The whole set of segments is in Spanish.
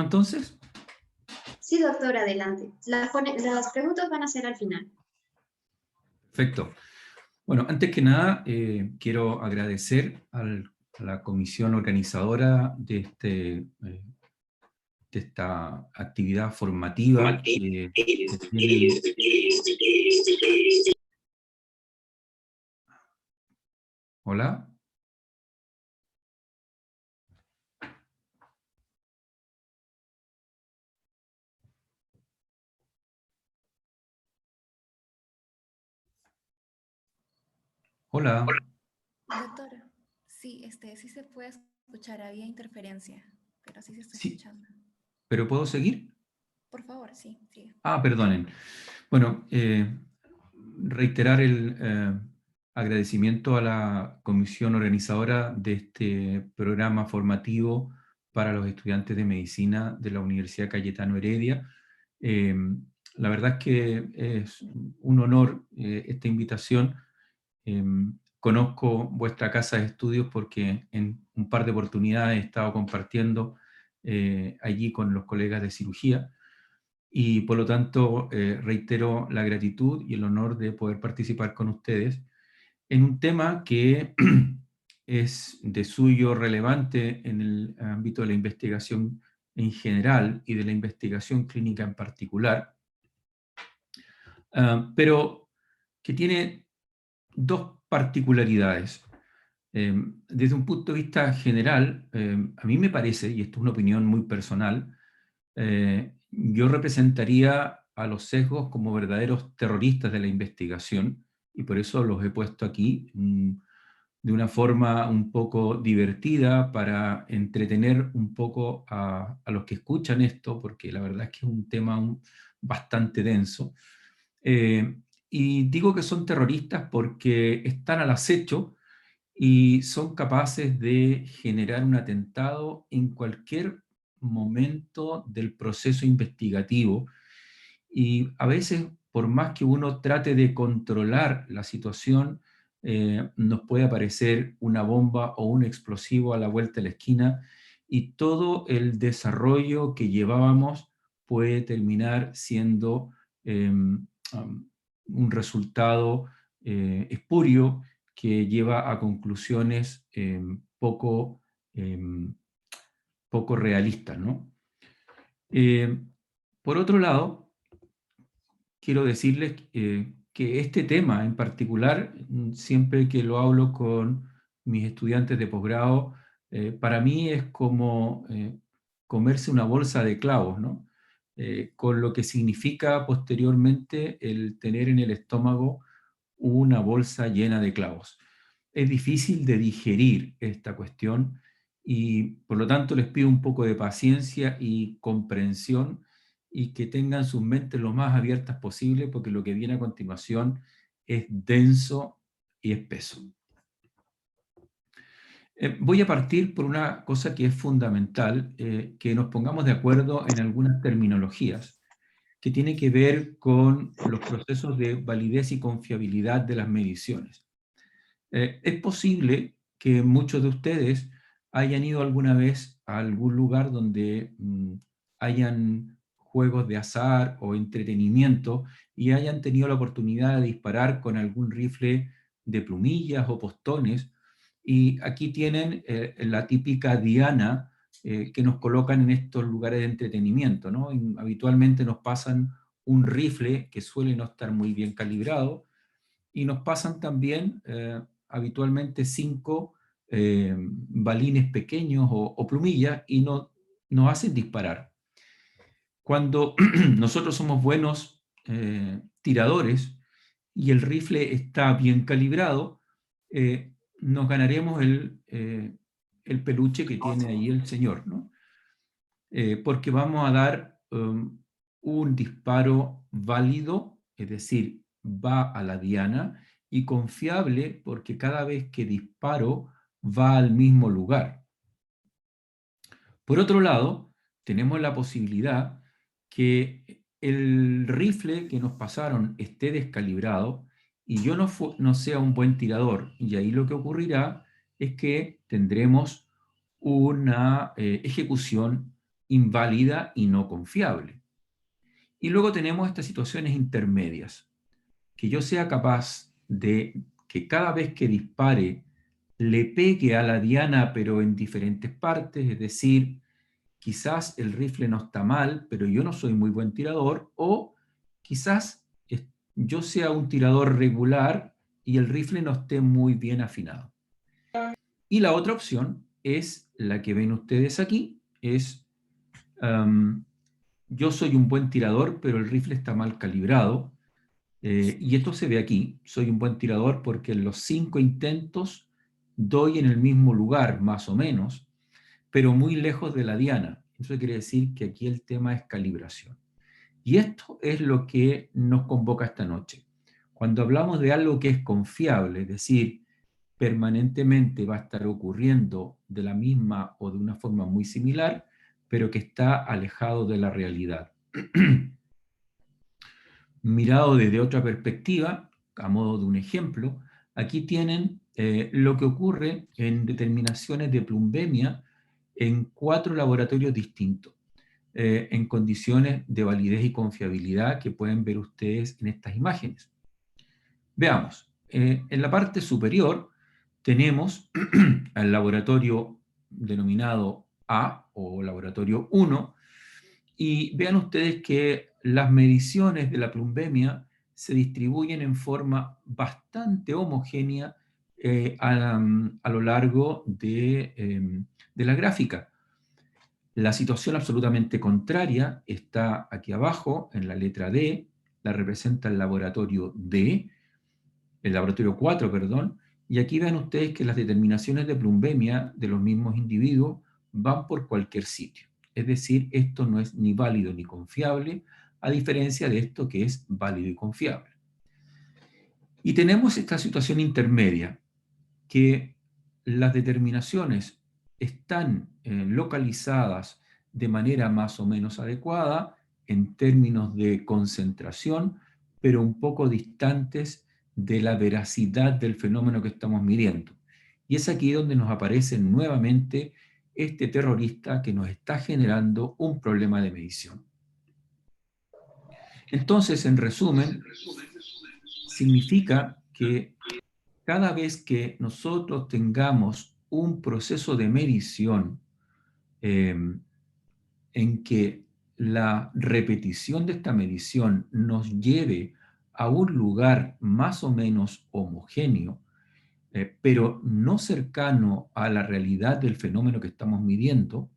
entonces? Sí, doctor, adelante. Las preguntas van a ser al final. Perfecto. Bueno, antes que nada, quiero agradecer a la comisión organizadora de esta actividad formativa que tienen. Hola. Hola. Doctor, sí, sí se puede escuchar, había interferencia, pero sí se está Sí, escuchando. ¿pero puedo seguir? Por favor, sí, sigue. Perdonen. Bueno, reiterar el agradecimiento a la comisión organizadora de este programa formativo para los estudiantes de medicina de la Universidad Cayetano Heredia. La verdad es que es un honor esta invitación. Conozco vuestra casa de estudios porque en un par de oportunidades he estado compartiendo allí con los colegas de cirugía y por lo tanto reitero la gratitud y el honor de poder participar con ustedes en un tema que es de suyo relevante en el ámbito de la investigación en general y de la investigación clínica en particular, pero que tiene dos particularidades. Desde un punto de vista general, a mí me parece, y esto es una opinión muy personal, yo representaría a los sesgos como verdaderos terroristas de la investigación, y por eso los he puesto aquí de una forma un poco divertida para entretener un poco a los que escuchan esto, porque la verdad es que es un tema bastante denso. Y digo que son terroristas porque están al acecho y son capaces de generar un atentado en cualquier momento del proceso investigativo. Y a veces, por más que uno trate de controlar la situación, nos puede aparecer una bomba o un explosivo a la vuelta de la esquina y todo el desarrollo que llevábamos puede terminar siendo un resultado espurio que lleva a conclusiones poco realistas, ¿no? Por otro lado, quiero decirles que este tema en particular, siempre que lo hablo con mis estudiantes de posgrado, para mí es como comerse una bolsa de clavos, ¿no? Con lo que significa posteriormente el tener en el estómago una bolsa llena de clavos. Es difícil de digerir esta cuestión y por lo tanto les pido un poco de paciencia y comprensión y que tengan sus mentes lo más abiertas posible porque lo que viene a continuación es denso y espeso. Voy a partir por una cosa que es fundamental, que nos pongamos de acuerdo en algunas terminologías, que tiene que ver con los procesos de validez y confiabilidad de las mediciones. Es posible que muchos de ustedes hayan ido alguna vez a algún lugar donde hayan juegos de azar o entretenimiento y hayan tenido la oportunidad de disparar con algún rifle de plumillas o postones. Y aquí tienen la típica diana que nos colocan en estos lugares de entretenimiento, ¿no? Y habitualmente nos pasan un rifle que suele no estar muy bien calibrado y nos pasan también habitualmente 5 balines pequeños o plumillas y nos hacen disparar. Cuando nosotros somos buenos tiradores y el rifle está bien calibrado, nos ganaremos el peluche que tiene ahí el señor, ¿no? Porque vamos a dar un disparo válido, es decir, va a la diana, y confiable porque cada vez que disparo va al mismo lugar. Por otro lado, tenemos la posibilidad que el rifle que nos pasaron esté descalibrado y yo no sea un buen tirador, y ahí lo que ocurrirá es que tendremos una ejecución inválida y no confiable. Y luego tenemos estas situaciones intermedias, que yo sea capaz de que cada vez que dispare le pegue a la diana pero en diferentes partes, es decir, quizás el rifle no está mal, pero yo no soy muy buen tirador, o quizás yo sea un tirador regular y el rifle no esté muy bien afinado. Y la otra opción es la que ven ustedes aquí, es yo soy un buen tirador, pero el rifle está mal calibrado. Y esto se ve aquí, soy un buen tirador porque en los 5 intentos doy en el mismo lugar, más o menos, pero muy lejos de la diana. Eso quiere decir que aquí el tema es calibración. Y esto es lo que nos convoca esta noche. Cuando hablamos de algo que es confiable, es decir, permanentemente va a estar ocurriendo de la misma o de una forma muy similar, pero que está alejado de la realidad. Mirado desde otra perspectiva, a modo de un ejemplo, aquí tienen lo que ocurre en determinaciones de plumbemia en 4 laboratorios distintos, en condiciones de validez y confiabilidad que pueden ver ustedes en estas imágenes. Veamos, en la parte superior tenemos al laboratorio denominado A o laboratorio 1, y vean ustedes que las mediciones de la plumbemia se distribuyen en forma bastante homogénea a lo largo de la gráfica. La situación absolutamente contraria está aquí abajo, en la letra D, la representa el laboratorio D, el laboratorio 4, perdón, y aquí ven ustedes que las determinaciones de plumbemia de los mismos individuos van por cualquier sitio. Es decir, esto no es ni válido ni confiable, a diferencia de esto que es válido y confiable. Y tenemos esta situación intermedia, que las determinaciones están localizadas de manera más o menos adecuada en términos de concentración, pero un poco distantes de la veracidad del fenómeno que estamos midiendo. Y es aquí donde nos aparece nuevamente este terrorista que nos está generando un problema de medición. Entonces, en resumen, significa que cada vez que nosotros tengamos un proceso de medición en que la repetición de esta medición nos lleve a un lugar más o menos homogéneo, pero no cercano a la realidad del fenómeno que estamos midiendo,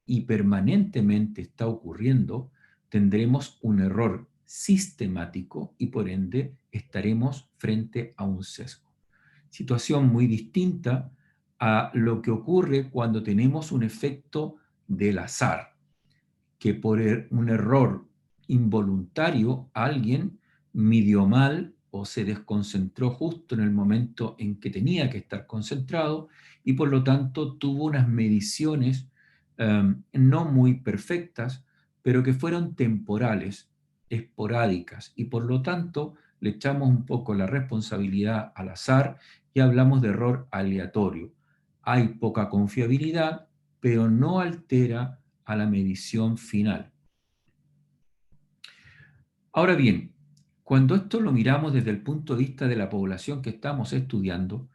y permanentemente está ocurriendo, tendremos un error sistemático y por ende estaremos frente a un sesgo. Situación muy distinta a lo que ocurre cuando tenemos un efecto del azar, que por un error involuntario alguien midió mal o se desconcentró justo en el momento en que tenía que estar concentrado y por lo tanto tuvo unas mediciones no muy perfectas, pero que fueron temporales, esporádicas, y por lo tanto le echamos un poco la responsabilidad al azar y hablamos de error aleatorio. Hay poca confiabilidad, pero no altera a la medición final. Ahora bien, cuando esto lo miramos desde el punto de vista de la población que estamos estudiando,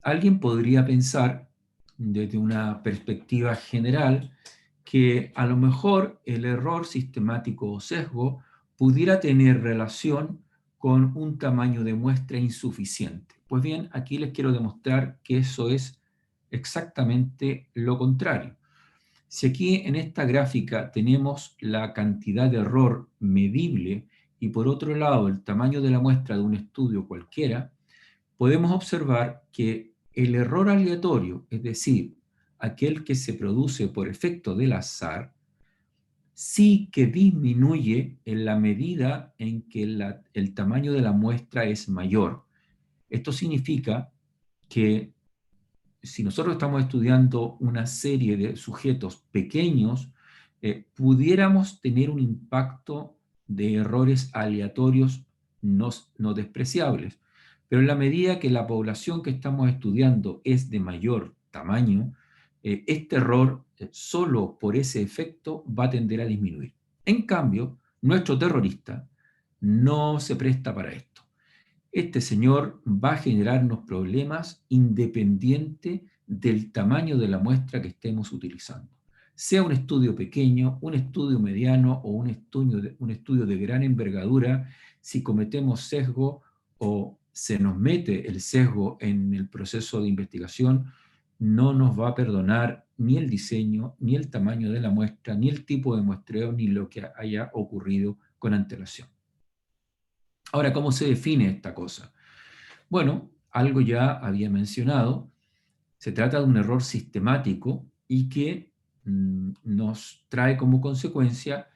alguien podría pensar desde una perspectiva general que a lo mejor el error sistemático o sesgo pudiera tener relación con un tamaño de muestra insuficiente. Pues bien, aquí les quiero demostrar que eso es exactamente lo contrario. Si aquí en esta gráfica tenemos la cantidad de error medible y por otro lado el tamaño de la muestra de un estudio cualquiera, podemos observar que el error aleatorio, es decir, aquel que se produce por efecto del azar, sí que disminuye en la medida en que el tamaño de la muestra es mayor. Esto significa que si nosotros estamos estudiando una serie de sujetos pequeños, pudiéramos tener un impacto de errores aleatorios no despreciables. Pero en la medida que la población que estamos estudiando es de mayor tamaño, este error solo por ese efecto va a tender a disminuir. En cambio, nuestro terrorista no se presta para esto. Este señor va a generarnos problemas independiente del tamaño de la muestra que estemos utilizando. Sea un estudio pequeño, un estudio mediano o un estudio de gran envergadura, si cometemos sesgo o se nos mete el sesgo en el proceso de investigación, no nos va a perdonar ni el diseño, ni el tamaño de la muestra, ni el tipo de muestreo, ni lo que haya ocurrido con antelación. Ahora, ¿cómo se define esta cosa? Bueno, algo ya había mencionado, se trata de un error sistemático y que nos trae como consecuencia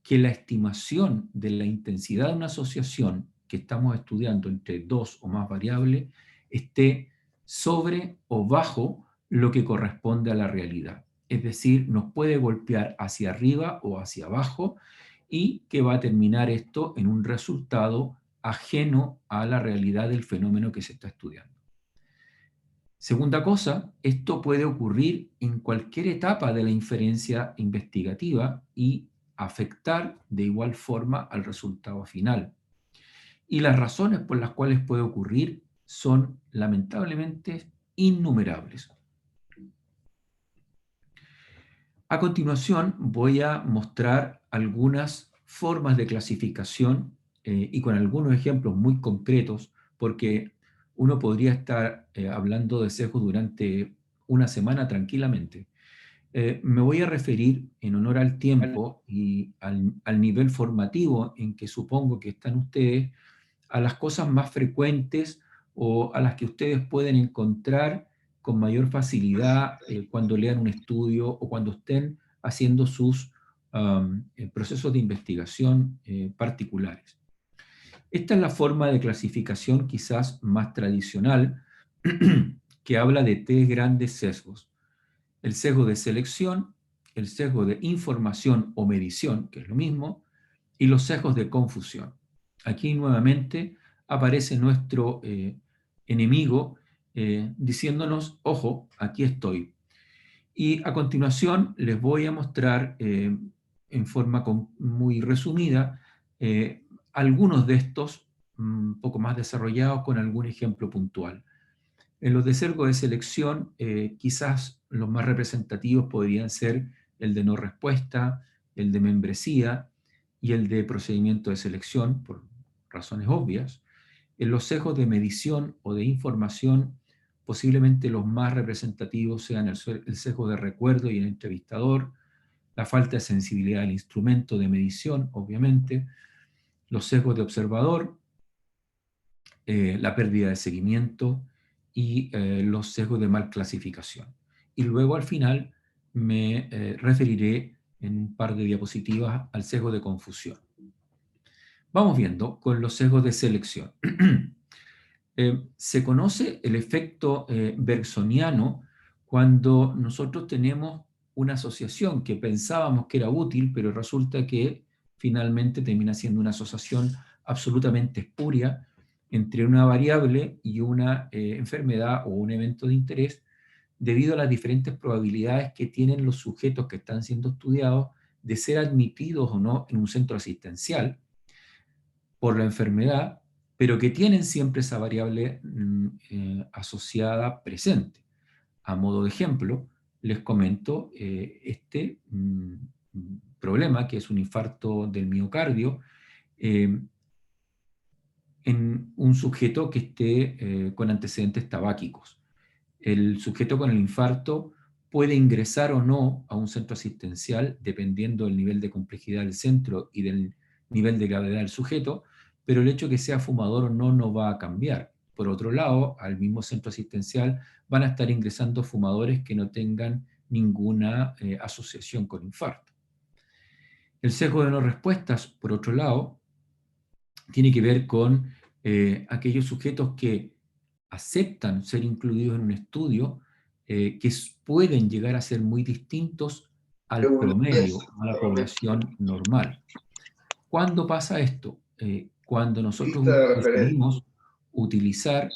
que la estimación de la intensidad de una asociación que estamos estudiando entre dos o más variables esté sobre o bajo lo que corresponde a la realidad. Es decir, nos puede golpear hacia arriba o hacia abajo y que va a terminar esto en un resultado ajeno a la realidad del fenómeno que se está estudiando. Segunda cosa, esto puede ocurrir en cualquier etapa de la inferencia investigativa y afectar de igual forma al resultado final. Y las razones por las cuales puede ocurrir son lamentablemente innumerables. A continuación voy a mostrar algunas formas de clasificación y con algunos ejemplos muy concretos, porque uno podría estar hablando de sesgos durante una semana tranquilamente. Me voy a referir, en honor al tiempo y al nivel formativo en que supongo que están ustedes, a las cosas más frecuentes o a las que ustedes pueden encontrar con mayor facilidad cuando lean un estudio o cuando estén haciendo sus procesos de investigación particulares. Esta es la forma de clasificación quizás más tradicional que habla de tres grandes sesgos. El sesgo de selección, el sesgo de información o medición, que es lo mismo, y los sesgos de confusión. Aquí nuevamente aparece nuestro enemigo diciéndonos, ojo, aquí estoy. Y a continuación les voy a mostrar en forma muy resumida algunos de estos un poco más desarrollados con algún ejemplo puntual. En los de sesgo de selección, quizás los más representativos podrían ser el de no respuesta, el de membresía y el de procedimiento de selección, por razones obvias. En los sesgos de medición o de información, posiblemente los más representativos sean el sesgo de recuerdo y el entrevistador, la falta de sensibilidad del instrumento de medición, obviamente, los sesgos de observador, la pérdida de seguimiento y los sesgos de mal clasificación. Y luego al final me referiré en un par de diapositivas al sesgo de confusión. Vamos viendo con los sesgos de selección. Se conoce el efecto bergsoniano cuando nosotros tenemos una asociación que pensábamos que era útil, pero resulta que finalmente termina siendo una asociación absolutamente espuria entre una variable y una enfermedad o un evento de interés, debido a las diferentes probabilidades que tienen los sujetos que están siendo estudiados de ser admitidos o no en un centro asistencial por la enfermedad, pero que tienen siempre esa variable asociada presente. A modo de ejemplo, les comento este problema, que es un infarto del miocardio, en un sujeto que esté con antecedentes tabáquicos. El sujeto con el infarto puede ingresar o no a un centro asistencial, dependiendo del nivel de complejidad del centro y del nivel de gravedad del sujeto, pero el hecho de que sea fumador o no va a cambiar. Por otro lado, al mismo centro asistencial van a estar ingresando fumadores que no tengan ninguna asociación con infarto. El sesgo de no respuestas, por otro lado, tiene que ver con aquellos sujetos que aceptan ser incluidos en un estudio que pueden llegar a ser muy distintos al promedio, a la población normal. ¿Cuándo pasa esto? Cuando nosotros decidimos utilizar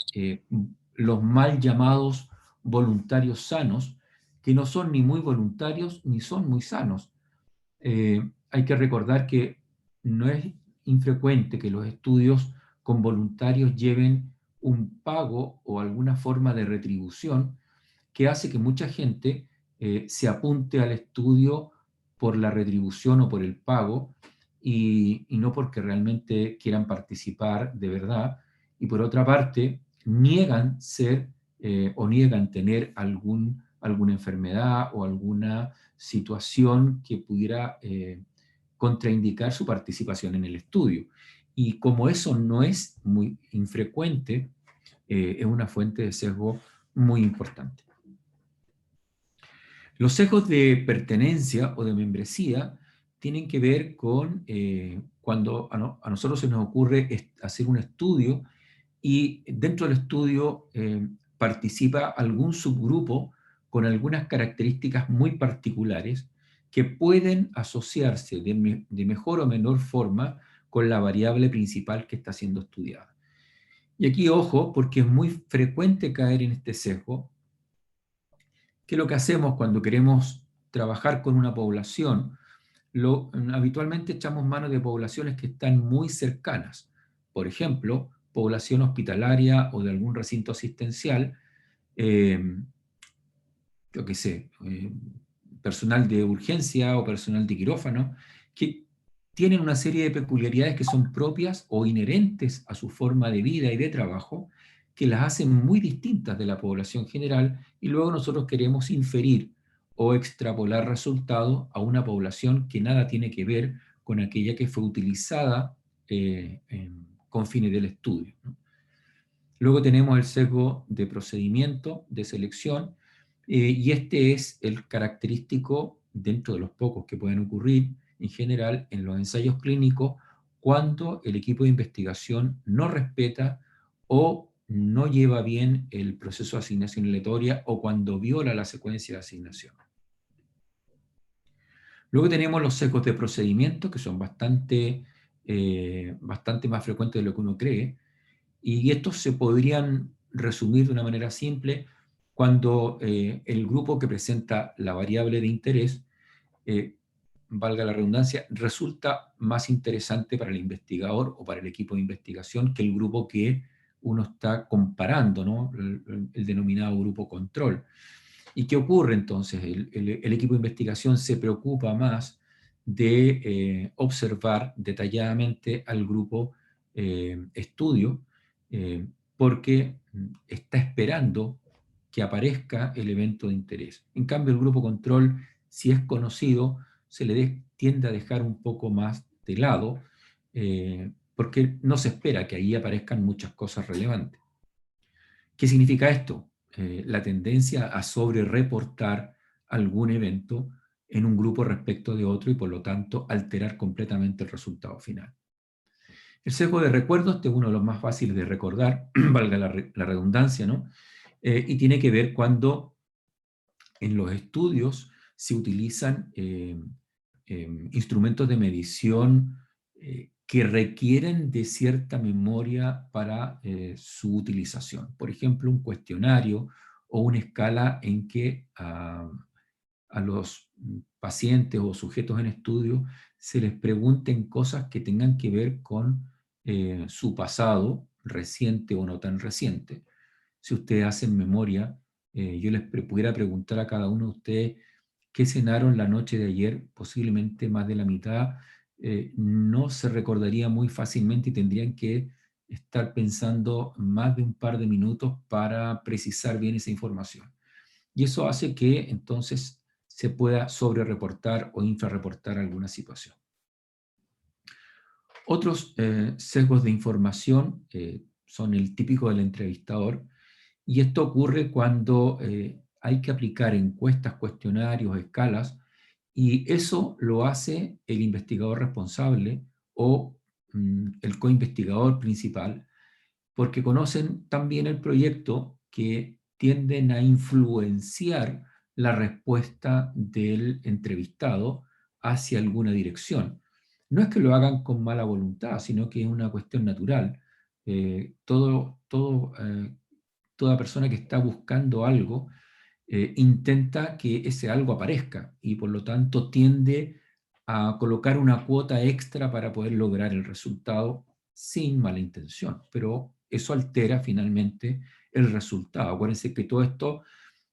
los mal llamados voluntarios sanos, que no son ni muy voluntarios ni son muy sanos. Hay que recordar que no es infrecuente que los estudios con voluntarios lleven un pago o alguna forma de retribución que hace que mucha gente se apunte al estudio por la retribución o por el pago y no porque realmente quieran participar de verdad. Y por otra parte, niegan ser o niegan tener alguna enfermedad o alguna situación que pudiera contraindicar su participación en el estudio. Y como eso no es muy infrecuente, es una fuente de sesgo muy importante. Los sesgos de pertenencia o de membresía tienen que ver con cuando a nosotros se nos ocurre hacer un estudio y dentro del estudio participa algún subgrupo con algunas características muy particulares que pueden asociarse de mejor o menor forma con la variable principal que está siendo estudiada. Y aquí, ojo, porque es muy frecuente caer en este sesgo, que lo que hacemos cuando queremos trabajar con una población, habitualmente echamos mano de poblaciones que están muy cercanas. Por ejemplo, población hospitalaria o de algún recinto asistencial, yo qué sé, personal de urgencia o personal de quirófano, que tienen una serie de peculiaridades que son propias o inherentes a su forma de vida y de trabajo, que las hacen muy distintas de la población general, y luego nosotros queremos inferir o extrapolar resultados a una población que nada tiene que ver con aquella que fue utilizada con fines del estudio, ¿no? Luego tenemos el sesgo de procedimiento, de selección, y este es el característico dentro de los pocos que pueden ocurrir en general en los ensayos clínicos cuando el equipo de investigación no respeta o no lleva bien el proceso de asignación aleatoria o cuando viola la secuencia de asignación. Luego tenemos los sesgos de procedimiento, que son bastante más frecuentes de lo que uno cree, y estos se podrían resumir de una manera simple cuando el grupo que presenta la variable de interés, valga la redundancia, resulta más interesante para el investigador o para el equipo de investigación que el grupo que uno está comparando, ¿no? El denominado grupo control. ¿Y qué ocurre entonces? El equipo de investigación se preocupa más de observar detalladamente al grupo estudio porque está esperando que aparezca el evento de interés. En cambio, el grupo control, si es conocido, se le tiende a dejar un poco más de lado porque no se espera que ahí aparezcan muchas cosas relevantes. ¿Qué significa esto? La tendencia a sobre-reportar algún evento en un grupo respecto de otro y por lo tanto alterar completamente el resultado final. El sesgo de recuerdo, este es uno de los más fáciles de recordar, valga la redundancia, ¿no? Y tiene que ver cuando en los estudios se utilizan instrumentos de medición que requieren de cierta memoria para su utilización. Por ejemplo, un cuestionario o una escala en que a los pacientes o sujetos en estudio se les pregunten cosas que tengan que ver con su pasado, reciente o no tan reciente. Si ustedes hacen memoria, yo les pudiera preguntar a cada uno de ustedes qué cenaron la noche de ayer, posiblemente más de la mitad no se recordaría muy fácilmente y tendrían que estar pensando más de un par de minutos para precisar bien esa información. Y eso hace que entonces se pueda sobre-reportar o infrarreportar alguna situación. Otros sesgos de información son el típico del entrevistador, y esto ocurre cuando hay que aplicar encuestas, cuestionarios, escalas, y eso lo hace el investigador responsable o el coinvestigador principal, porque conocen también el proyecto que tienden a influenciar la respuesta del entrevistado hacia alguna dirección. No es que lo hagan con mala voluntad, sino que es una cuestión natural. Toda persona que está buscando algo intenta que ese algo aparezca y por lo tanto tiende a colocar una cuota extra para poder lograr el resultado sin mala intención, pero eso altera finalmente el resultado. Acuérdense que todo esto,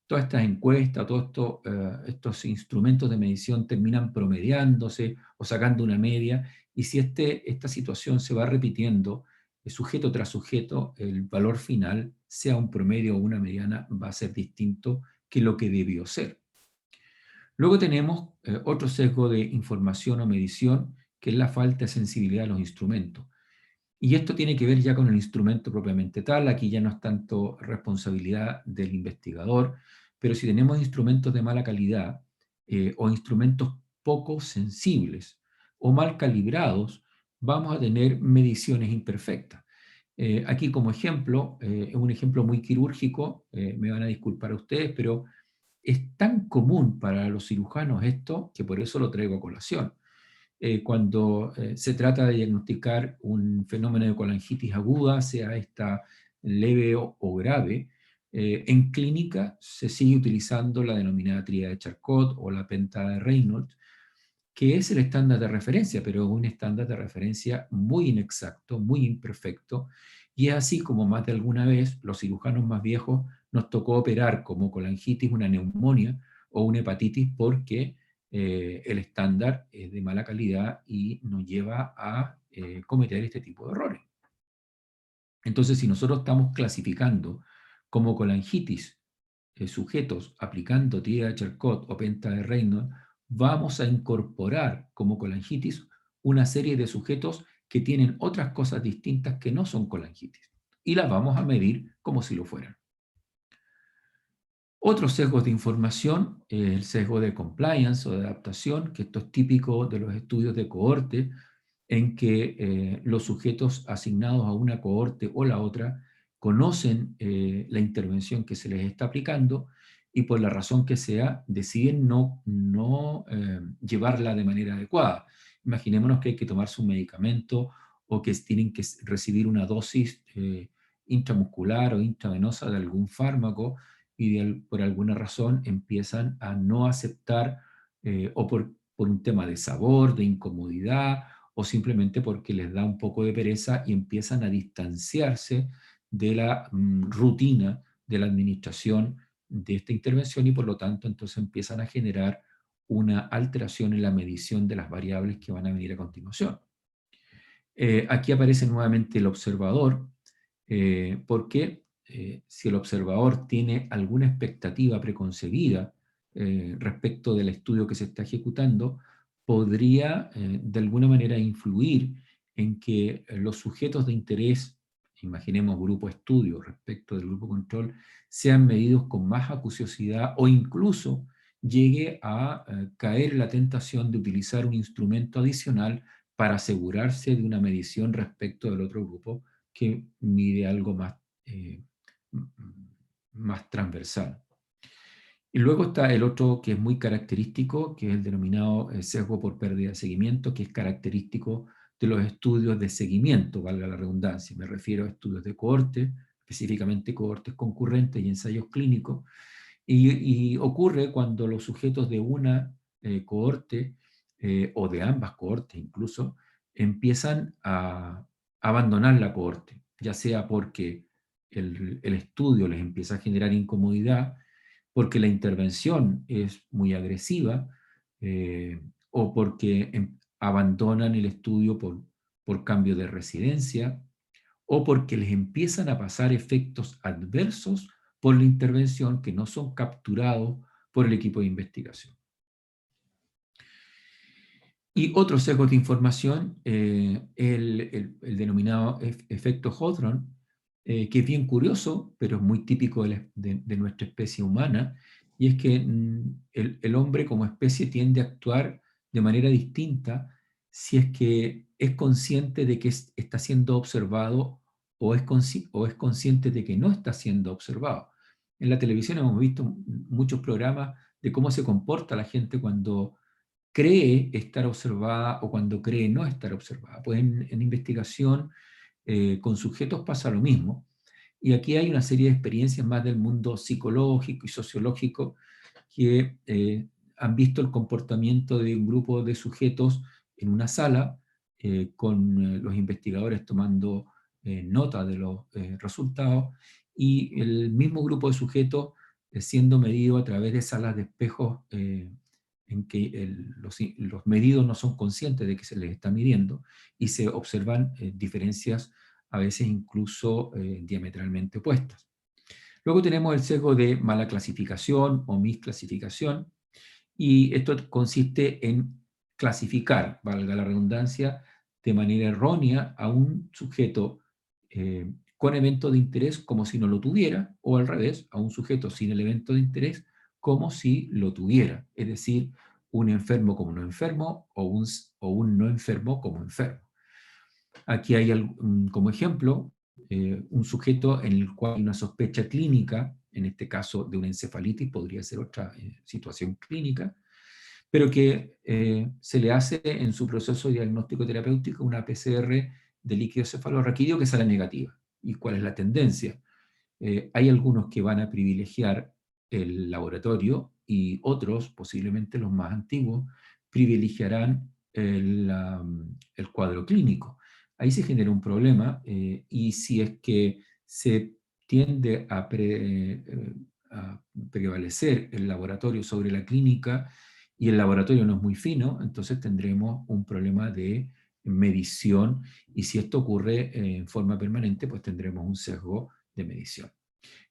todas estas encuestas, todos estos instrumentos de medición terminan promediándose o sacando una media, y si esta situación se va repitiendo, sujeto tras sujeto, el valor final, sea un promedio o una mediana, va a ser distinto que lo que debió ser. Luego tenemos otro sesgo de información o medición, que es la falta de sensibilidad a los instrumentos. Y esto tiene que ver ya con el instrumento propiamente tal. Aquí ya no es tanto responsabilidad del investigador, pero si tenemos instrumentos de mala calidad o instrumentos poco sensibles o mal calibrados, vamos a tener mediciones imperfectas. Aquí como ejemplo, es un ejemplo muy quirúrgico, me van a disculpar ustedes, pero es tan común para los cirujanos esto que por eso lo traigo a colación. Cuando se trata de diagnosticar un fenómeno de colangitis aguda, sea esta leve o grave, en clínica se sigue utilizando la denominada tríada de Charcot o la pentada de Reynolds, que es el estándar de referencia, pero es un estándar de referencia muy inexacto, muy imperfecto, y es así como más de alguna vez los cirujanos más viejos nos tocó operar como colangitis, una neumonía o una hepatitis porque el estándar es de mala calidad y nos lleva a cometer este tipo de errores. Entonces, si nosotros estamos clasificando como colangitis sujetos aplicando tríada de Charcot o penta de Reynolds, vamos a incorporar como colangitis una serie de sujetos que tienen otras cosas distintas que no son colangitis y las vamos a medir como si lo fueran. Otros sesgos de información, el sesgo de compliance o de adaptación, que esto es típico de los estudios de cohorte, en que los sujetos asignados a una cohorte o la otra conocen la intervención que se les está aplicando y por la razón que sea deciden no llevarla de manera adecuada. Imaginémonos que hay que tomarse un medicamento o que tienen que recibir una dosis intramuscular o intravenosa de algún fármaco y por alguna razón empiezan a no aceptar o por un tema de sabor, de incomodidad o simplemente porque les da un poco de pereza y empiezan a distanciarse de la rutina de la administración de esta intervención y por lo tanto entonces empiezan a generar una alteración en la medición de las variables que van a venir a continuación. Aquí aparece nuevamente el observador, porque si el observador tiene alguna expectativa preconcebida respecto del estudio que se está ejecutando, podría de alguna manera influir en que los sujetos de interés, imaginemos grupo estudio respecto del grupo control, sean medidos con más acuciosidad o incluso llegue a caer en la tentación de utilizar un instrumento adicional para asegurarse de una medición respecto del otro grupo que mide algo más, más transversal. Y luego está el otro que es muy característico, que es el denominado sesgo por pérdida de seguimiento, que es característico de los estudios de seguimiento, valga la redundancia. Me refiero a estudios de cohorte, específicamente cohortes concurrentes y ensayos clínicos, y ocurre cuando los sujetos de una cohorte o de ambas cohortes incluso empiezan a abandonar la cohorte, ya sea porque el estudio les empieza a generar incomodidad, porque la intervención es muy agresiva o porque abandonan el estudio por cambio de residencia o porque les empiezan a pasar efectos adversos por la intervención que no son capturados por el equipo de investigación. Y otro sesgo de información, el denominado efecto Hawthorne, que es bien curioso, pero es muy típico de nuestra especie humana, y es que el hombre como especie tiende a actuar de manera distinta si es que es consciente de que está siendo observado o es consciente de que no está siendo observado. En la televisión hemos visto muchos programas de cómo se comporta la gente cuando cree estar observada o cuando cree no estar observada. Pues en investigación con sujetos pasa lo mismo. Y aquí hay una serie de experiencias más del mundo psicológico y sociológico que han visto el comportamiento de un grupo de sujetos en una sala con los investigadores tomando nota de los resultados y el mismo grupo de sujetos siendo medido a través de salas de espejos en que los medidos no son conscientes de que se les está midiendo y se observan diferencias a veces incluso diametralmente opuestas. Luego tenemos el sesgo de mala clasificación o misclasificación, y esto consiste en clasificar, valga la redundancia, de manera errónea a un sujeto con evento de interés como si no lo tuviera, o al revés, a un sujeto sin el evento de interés como si lo tuviera. Es decir, un enfermo como no enfermo o un no enfermo como enfermo. Aquí hay como ejemplo un sujeto en el cual hay una sospecha clínica, en este caso de una encefalitis, podría ser otra situación clínica, pero que se le hace en su proceso diagnóstico terapéutico una PCR de líquido cefalorraquídeo que sale negativa. ¿Y cuál es la tendencia? Hay algunos que van a privilegiar el laboratorio y otros, posiblemente los más antiguos, privilegiarán el cuadro clínico. Ahí se genera un problema y si es que se tiende a prevalecer el laboratorio sobre la clínica y el laboratorio no es muy fino, entonces tendremos un problema de medición y si esto ocurre en forma permanente, pues tendremos un sesgo de medición.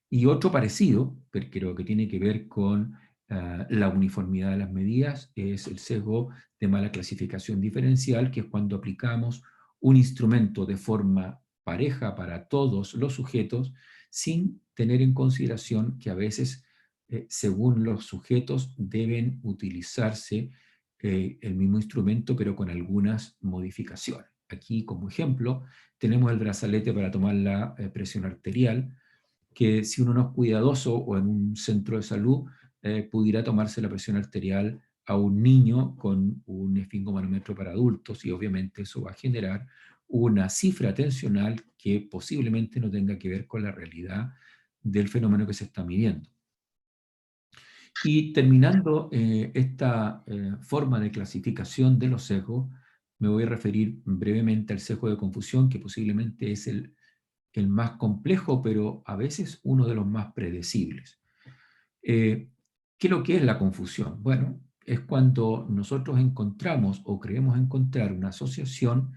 Y otro parecido, pero que tiene que ver con la uniformidad de las medidas, es el sesgo de mala clasificación diferencial, que es cuando aplicamos un instrumento de forma pareja para todos los sujetos, sin tener en consideración que a veces, según los sujetos, deben utilizarse el mismo instrumento, pero con algunas modificaciones. Aquí, como ejemplo, tenemos el brazalete para tomar la presión arterial, que si uno no es cuidadoso o en un centro de salud, pudiera tomarse la presión arterial a un niño con un esfingomanómetro para adultos y obviamente eso va a generar una cifra tensional que posiblemente no tenga que ver con la realidad del fenómeno que se está midiendo. Y terminando esta forma de clasificación de los sesgos, me voy a referir brevemente al sesgo de confusión, que posiblemente es el más complejo, pero a veces uno de los más predecibles. ¿Qué es lo que es la confusión? Bueno, es cuando nosotros encontramos o creemos encontrar una asociación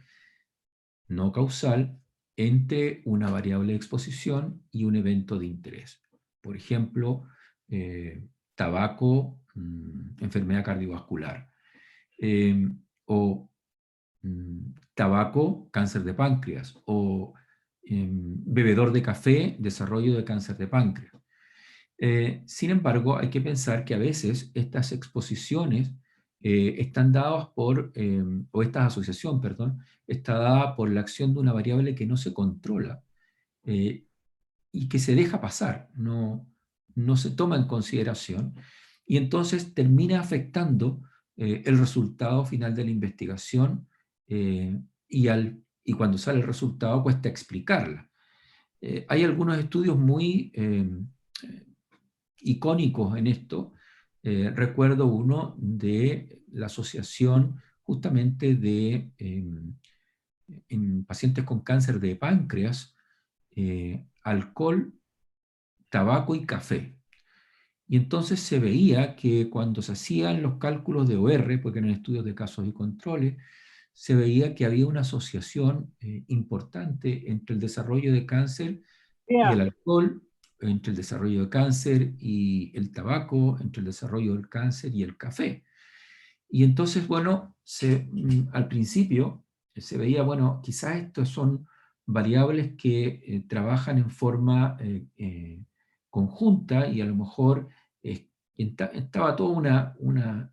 no causal entre una variable de exposición y un evento de interés. Por ejemplo, tabaco, enfermedad cardiovascular, o tabaco, cáncer de páncreas, o bebedor de café, desarrollo de cáncer de páncreas. Sin embargo, hay que pensar que a veces estas exposiciones están dadas por, o esta asociación, perdón, está dada por la acción de una variable que no se controla eh, y que se deja pasar, no se toma en consideración, y entonces termina afectando el resultado final de la investigación y cuando sale el resultado cuesta explicarla. Hay algunos estudios muy icónicos en esto. Recuerdo uno de la asociación justamente de en pacientes con cáncer de páncreas, alcohol, tabaco y café. Y entonces se veía que cuando se hacían los cálculos de OR, porque eran estudios de casos y controles, se veía que había una asociación importante entre el desarrollo de cáncer y el alcohol, entre el desarrollo de cáncer y el tabaco, entre el desarrollo del cáncer y el café. Y entonces, bueno, al principio se veía, bueno, quizás estos son variables que trabajan en forma conjunta y a lo mejor estaba toda una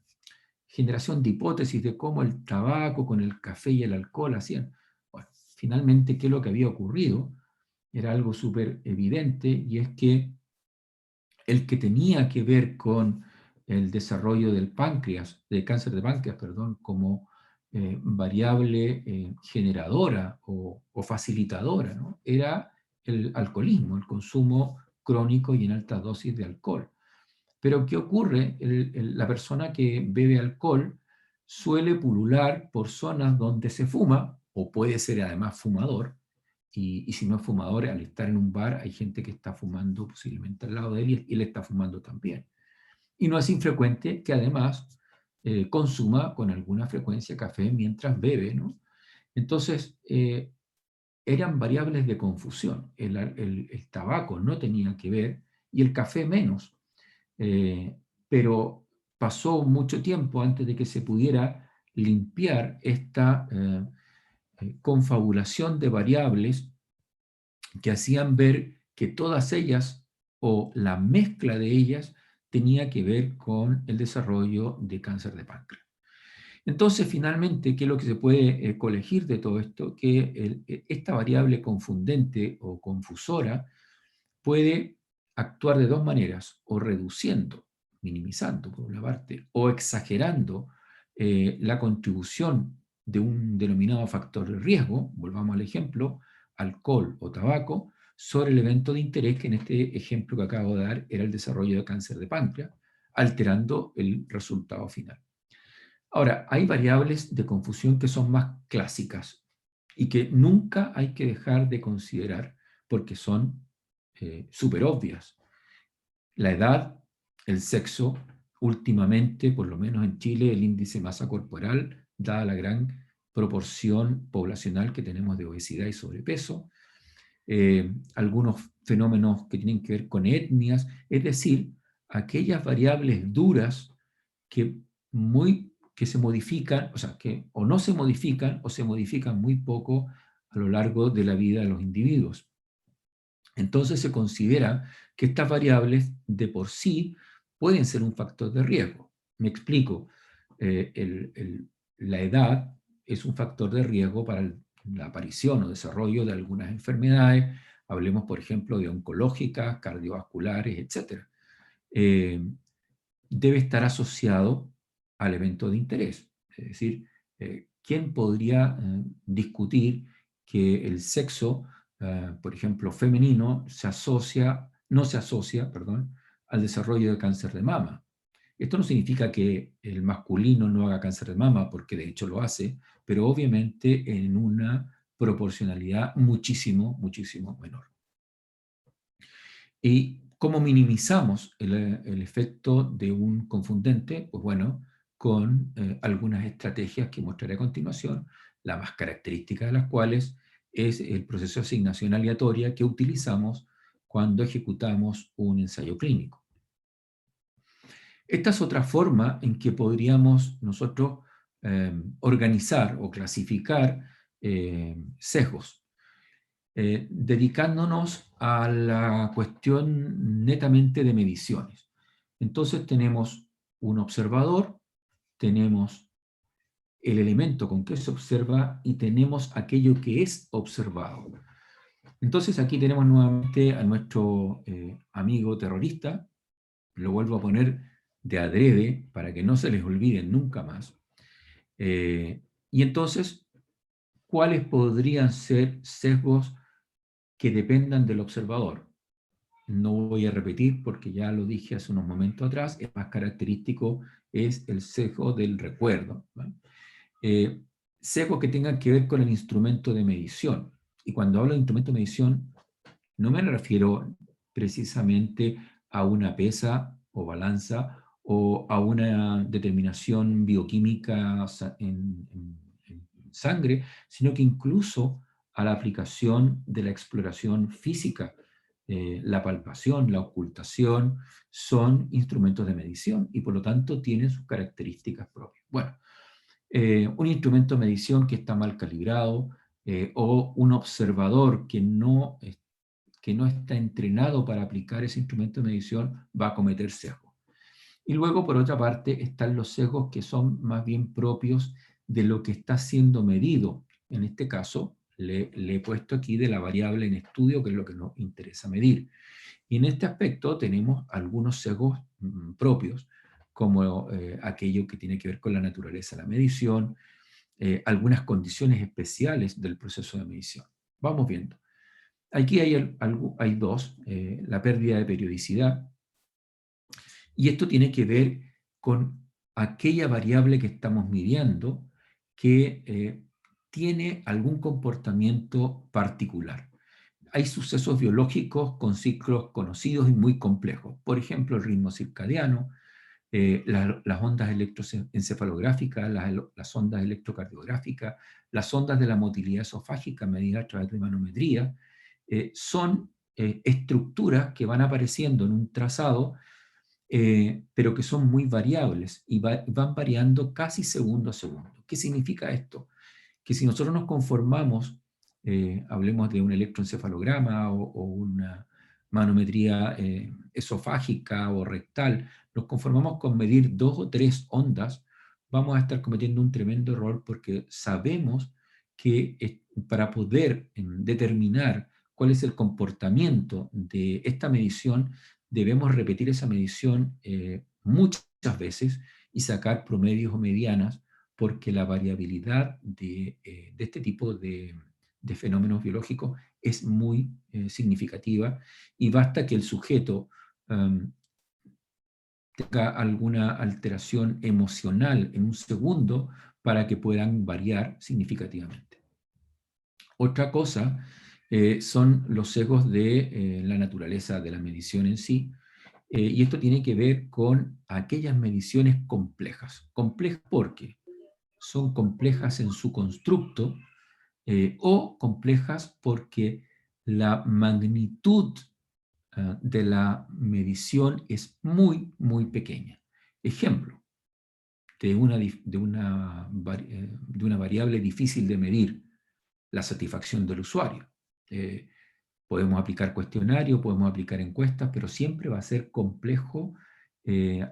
generación de hipótesis de cómo el tabaco con el café y el alcohol hacían. Bueno, finalmente, ¿qué es lo que había ocurrido? Era algo súper evidente y es que el que tenía que ver con el desarrollo del páncreas, del cáncer de páncreas, perdón, como variable generadora o facilitadora, ¿no? Era el alcoholismo, el consumo crónico y en altas dosis de alcohol. Pero ¿qué ocurre? La persona que bebe alcohol suele pulular por zonas donde se fuma, o puede ser además fumador, y si no es fumador, al estar en un bar hay gente que está fumando posiblemente al lado de él y él está fumando también. Y no es infrecuente que además consuma con alguna frecuencia café mientras bebe, ¿no? Entonces, eran variables de confusión. El tabaco no tenía que ver y el café menos. Pero pasó mucho tiempo antes de que se pudiera limpiar esta confabulación de variables que hacían ver que todas ellas o la mezcla de ellas tenía que ver con el desarrollo de cáncer de páncreas. Entonces, finalmente, ¿qué es lo que se puede colegir de todo esto? Que esta variable confundente o confusora puede actuar de dos maneras, o reduciendo, minimizando por una parte, o exagerando la contribución de un denominado factor de riesgo, volvamos al ejemplo, alcohol o tabaco, sobre el evento de interés, que en este ejemplo que acabo de dar era el desarrollo de cáncer de páncreas, alterando el resultado final. Ahora, hay variables de confusión que son más clásicas y que nunca hay que dejar de considerar porque son súper obvias. La edad, el sexo, últimamente, por lo menos en Chile, el índice de masa corporal, dada la gran proporción poblacional que tenemos de obesidad y sobrepeso, algunos fenómenos que tienen que ver con etnias, es decir, aquellas variables duras que, que se modifican, o sea, que o no se modifican o se modifican muy poco a lo largo de la vida de los individuos. Entonces se considera que estas variables de por sí pueden ser un factor de riesgo. Me explico. La edad es un factor de riesgo para la aparición o desarrollo de algunas enfermedades. Hablemos, por ejemplo, de oncológicas, cardiovasculares, etc. Debe estar asociado al evento de interés. Es decir, ¿quién podría discutir que el sexo, por ejemplo, femenino, no se asocia, perdón, al desarrollo de cáncer de mama? Esto no significa que el masculino no haga cáncer de mama, porque de hecho lo hace, pero obviamente en una proporcionalidad muchísimo, muchísimo menor. ¿Y cómo minimizamos el efecto de un confundente? Pues bueno, con algunas estrategias que mostraré a continuación, la más característica de las cuales es el proceso de asignación aleatoria que utilizamos cuando ejecutamos un ensayo clínico. Esta es otra forma en que podríamos nosotros organizar o clasificar sesgos, dedicándonos a la cuestión netamente de mediciones. Entonces tenemos un observador, tenemos el elemento con que se observa y tenemos aquello que es observado. Entonces aquí tenemos nuevamente a nuestro amigo terrorista, lo vuelvo a poner de adrede para que no se les olviden nunca más. Y entonces, ¿cuáles podrían ser sesgos que dependan del observador? No voy a repetir porque ya lo dije hace unos momentos atrás, el más característico es el sesgo del recuerdo, ¿no? Sesgos que tengan que ver con el instrumento de medición. Y cuando hablo de instrumento de medición, no me refiero precisamente a una pesa o balanza o a una determinación bioquímica en sangre, sino que incluso a la aplicación de la exploración física. La palpación, la ocultación, son instrumentos de medición y por lo tanto tienen sus características propias. Bueno, un instrumento de medición que está mal calibrado o un observador que no está entrenado para aplicar ese instrumento de medición va a cometer sesgos. Y luego, por otra parte, están los sesgos que son más bien propios de lo que está siendo medido. En este caso, le he puesto aquí de la variable en estudio, que es lo que nos interesa medir. Y en este aspecto tenemos algunos sesgos propios, como aquello que tiene que ver con la naturaleza de la medición, algunas condiciones especiales del proceso de medición. Vamos viendo. Aquí hay dos, la pérdida de periodicidad, y esto tiene que ver con aquella variable que estamos midiendo que tiene algún comportamiento particular. Hay sucesos biológicos con ciclos conocidos y muy complejos. Por ejemplo, el ritmo circadiano, las ondas electroencefalográficas, las ondas electrocardiográficas, las ondas de la motilidad esofágica medidas a través de manometría, son estructuras que van apareciendo en un trazado, pero que son muy variables y van variando casi segundo a segundo. ¿Qué significa esto? Que si nosotros nos conformamos, hablemos de un electroencefalograma o una manometría esofágica o rectal, nos conformamos con medir 2 o 3 ondas, vamos a estar cometiendo un tremendo error porque sabemos que para poder determinar cuál es el comportamiento de esta medición, debemos repetir esa medición muchas veces y sacar promedios o medianas, porque la variabilidad de este tipo de fenómenos biológicos es muy significativa, y basta que el sujeto tenga alguna alteración emocional en un segundo para que puedan variar significativamente. Otra cosa son los sesgos de la naturaleza de la medición en sí, y esto tiene que ver con aquellas mediciones complejas. Complejas porque son complejas en su constructo, o complejas porque la magnitud de la medición es muy, muy pequeña. Ejemplo, de una variable difícil de medir, la satisfacción del usuario. Podemos aplicar cuestionarios, podemos aplicar encuestas, pero siempre va a ser complejo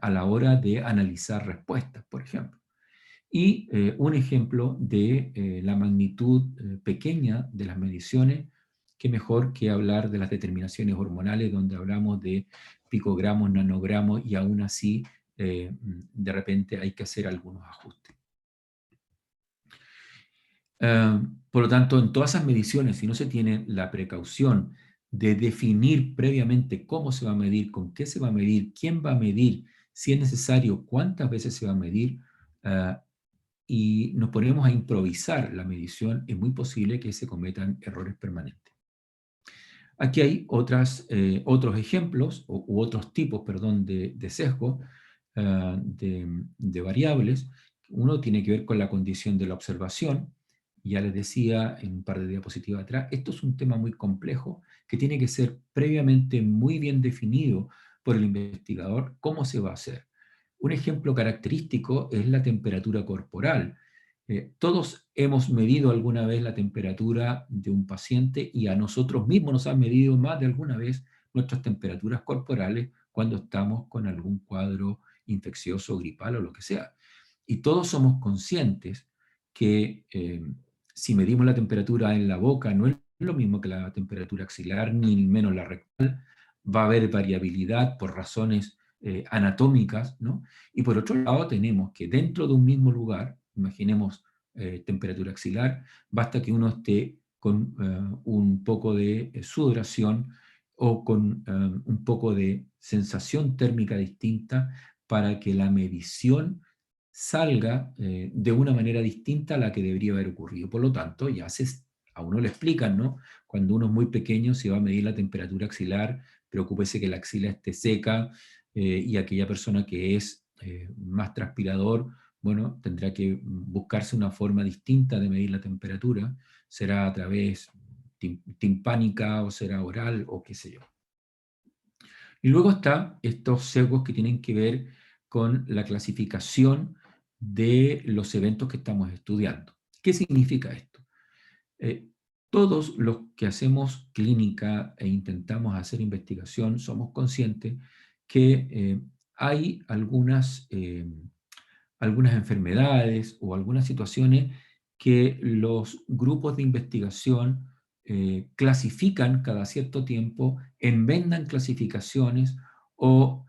a la hora de analizar respuestas, por ejemplo. Y un ejemplo de la magnitud pequeña de las mediciones, que mejor que hablar de las determinaciones hormonales, donde hablamos de picogramos, nanogramos, y aún así de repente hay que hacer algunos ajustes. Por lo tanto, en todas esas mediciones, si no se tiene la precaución de definir previamente cómo se va a medir, con qué se va a medir, quién va a medir, si es necesario, cuántas veces se va a medir, y nos ponemos a improvisar la medición, es muy posible que se cometan errores permanentes. Aquí hay otros ejemplos, u otros tipos, perdón, de sesgo, de variables. Uno tiene que ver con la condición de la observación. Ya les decía en un par de diapositivas atrás, esto es un tema muy complejo que tiene que ser previamente muy bien definido por el investigador cómo se va a hacer. Un ejemplo característico es la temperatura corporal. Todos hemos medido alguna vez la temperatura de un paciente, y a nosotros mismos nos han medido más de alguna vez nuestras temperaturas corporales cuando estamos con algún cuadro infeccioso, gripal o lo que sea. Y todos somos conscientes que si medimos la temperatura en la boca no es lo mismo que la temperatura axilar, ni menos la rectal. Va a haber variabilidad por razones anatómicas, ¿no? Y por otro lado tenemos que dentro de un mismo lugar, imaginemos temperatura axilar, basta que uno esté con un poco de sudoración o con un poco de sensación térmica distinta para que la medición salga de una manera distinta a la que debería haber ocurrido. Por lo tanto, a uno le explican, ¿no? Cuando uno es muy pequeño, si va a medir la temperatura axilar, preocúpese que la axila esté seca, y aquella persona que es más transpirador, bueno, tendrá que buscarse una forma distinta de medir la temperatura, será a través timpánica o será oral o qué sé yo. Y luego están estos sesgos que tienen que ver con la clasificación de los eventos que estamos estudiando. ¿Qué significa esto? Todos los que hacemos clínica e intentamos hacer investigación somos conscientes que hay algunas enfermedades o algunas situaciones que los grupos de investigación clasifican cada cierto tiempo, enmendan clasificaciones o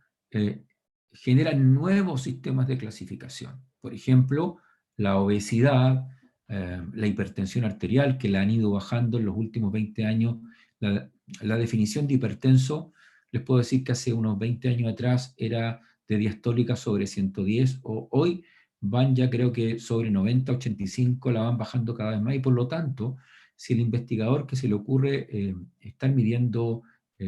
generan nuevos sistemas de clasificación. Por ejemplo, la obesidad, la hipertensión arterial, que la han ido bajando en los últimos 20 años La definición de hipertenso, les puedo decir que hace unos 20 años atrás era de diastólica sobre 110, o hoy van ya creo que sobre 90, 85, la van bajando cada vez más, y por lo tanto, si el investigador que se le ocurre estar midiendo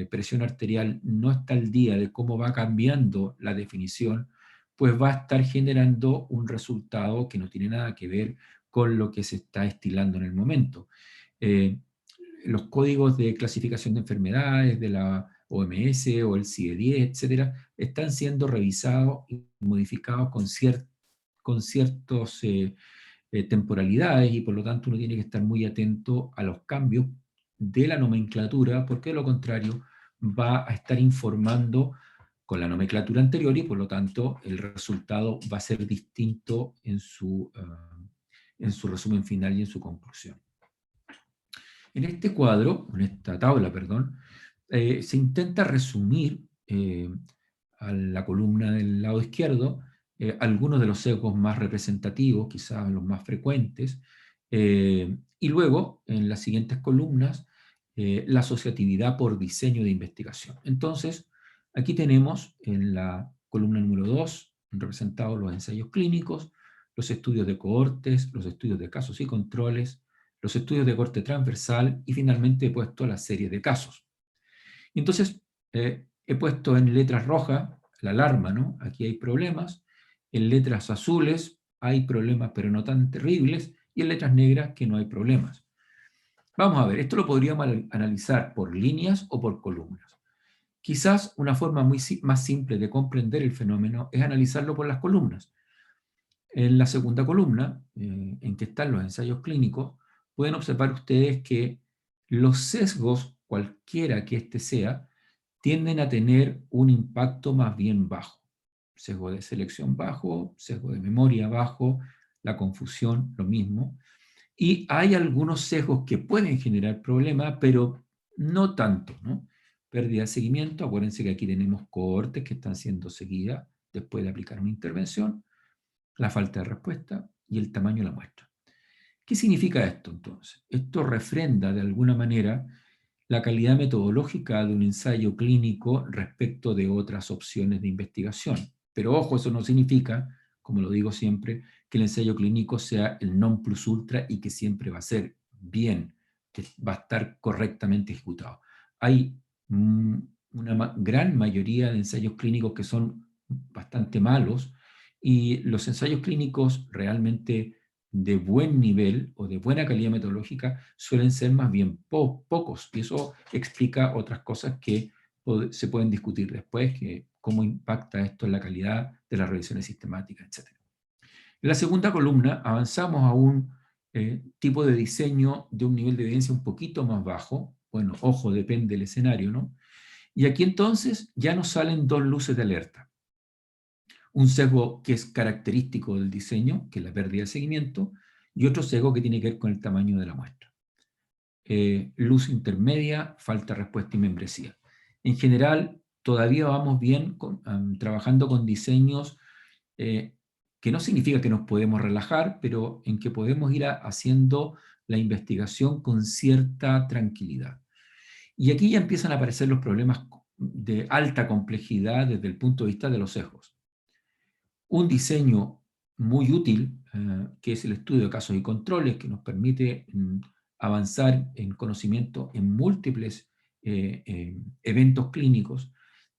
presión arterial no está al día de cómo va cambiando la definición, pues va a estar generando un resultado que no tiene nada que ver con lo que se está estilando en el momento. Los códigos de clasificación de enfermedades de la OMS o el CIE-10, etcétera, están siendo revisados y modificados con ciertas temporalidades, y por lo tanto uno tiene que estar muy atento a los cambios de la nomenclatura, porque de lo contrario va a estar informando con la nomenclatura anterior, y por lo tanto el resultado va a ser distinto en su resumen final y en su conclusión. En este cuadro, en esta tabla, perdón, se intenta resumir a la columna del lado izquierdo algunos de los sesgos más representativos, quizás los más frecuentes, y luego, en las siguientes columnas, la asociatividad por diseño de investigación. Entonces, aquí tenemos en la columna número 2 representados los ensayos clínicos, los estudios de cohortes, los estudios de casos y controles, los estudios de corte transversal, y finalmente he puesto la serie de casos. Entonces, he puesto en letras rojas la alarma, ¿no? Aquí hay problemas. En letras azules hay problemas, pero no tan terribles. Y en letras negras que no hay problemas. Vamos a ver, esto lo podríamos analizar por líneas o por columnas. Quizás una forma más simple de comprender el fenómeno es analizarlo por las columnas. En la segunda columna, en que están los ensayos clínicos, pueden observar ustedes que los sesgos, cualquiera que éste sea, tienden a tener un impacto más bien bajo. Sesgo de selección bajo, sesgo de memoria bajo, la confusión, lo mismo. Y hay algunos sesgos que pueden generar problemas, pero no tanto, ¿no? Pérdida de seguimiento, acuérdense que aquí tenemos cohortes que están siendo seguidas después de aplicar una intervención, la falta de respuesta y el tamaño de la muestra. ¿Qué significa esto entonces? Esto refrenda de alguna manera la calidad metodológica de un ensayo clínico respecto de otras opciones de investigación. Pero ojo, eso no significa, como lo digo siempre, que el ensayo clínico sea el non plus ultra y que siempre va a ser bien, que va a estar correctamente ejecutado. Hay una gran mayoría de ensayos clínicos que son bastante malos, y los ensayos clínicos realmente de buen nivel o de buena calidad metodológica suelen ser más bien pocos, y eso explica otras cosas que se pueden discutir después, que cómo impacta esto en la calidad de las revisiones sistemáticas, etc. En la segunda columna avanzamos a un tipo de diseño de un nivel de evidencia un poquito más bajo. Bueno, ojo, depende del escenario, ¿no? Y aquí entonces ya nos salen dos luces de alerta. Un sesgo que es característico del diseño, que es la pérdida de seguimiento, y otro sesgo que tiene que ver con el tamaño de la muestra. Luz intermedia, falta de respuesta y membresía. En general, todavía vamos bien trabajando con diseños que no significa que nos podemos relajar, pero en que podemos ir haciendo la investigación con cierta tranquilidad. Y aquí ya empiezan a aparecer los problemas de alta complejidad desde el punto de vista de los sesgos. Un diseño muy útil, que es el estudio de casos y controles, que nos permite avanzar en conocimiento en múltiples eventos clínicos,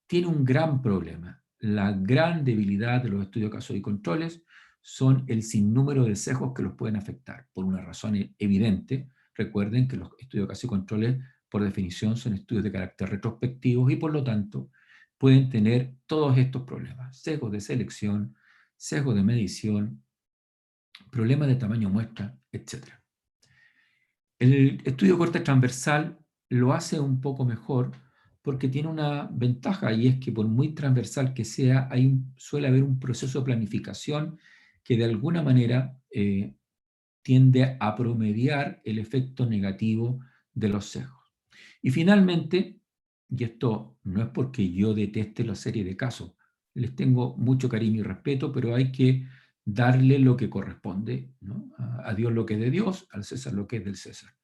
tiene un gran problema. La gran debilidad de los estudios de casos y controles son el sinnúmero de sesgos que los pueden afectar, por una razón evidente. Recuerden que los estudios de casos y controles, por definición, son estudios de carácter retrospectivos, y por lo tanto pueden tener todos estos problemas: sesgos de selección, sesgo de medición, problemas de tamaño muestra, etc. El estudio corte transversal lo hace un poco mejor porque tiene una ventaja, y es que por muy transversal que sea, suele haber un proceso de planificación que de alguna manera tiende a promediar el efecto negativo de los sesgos. Y finalmente, y esto no es porque yo deteste la serie de casos, les tengo mucho cariño y respeto, pero hay que darle lo que corresponde, ¿no? A Dios lo que es de Dios, al César lo que es del César.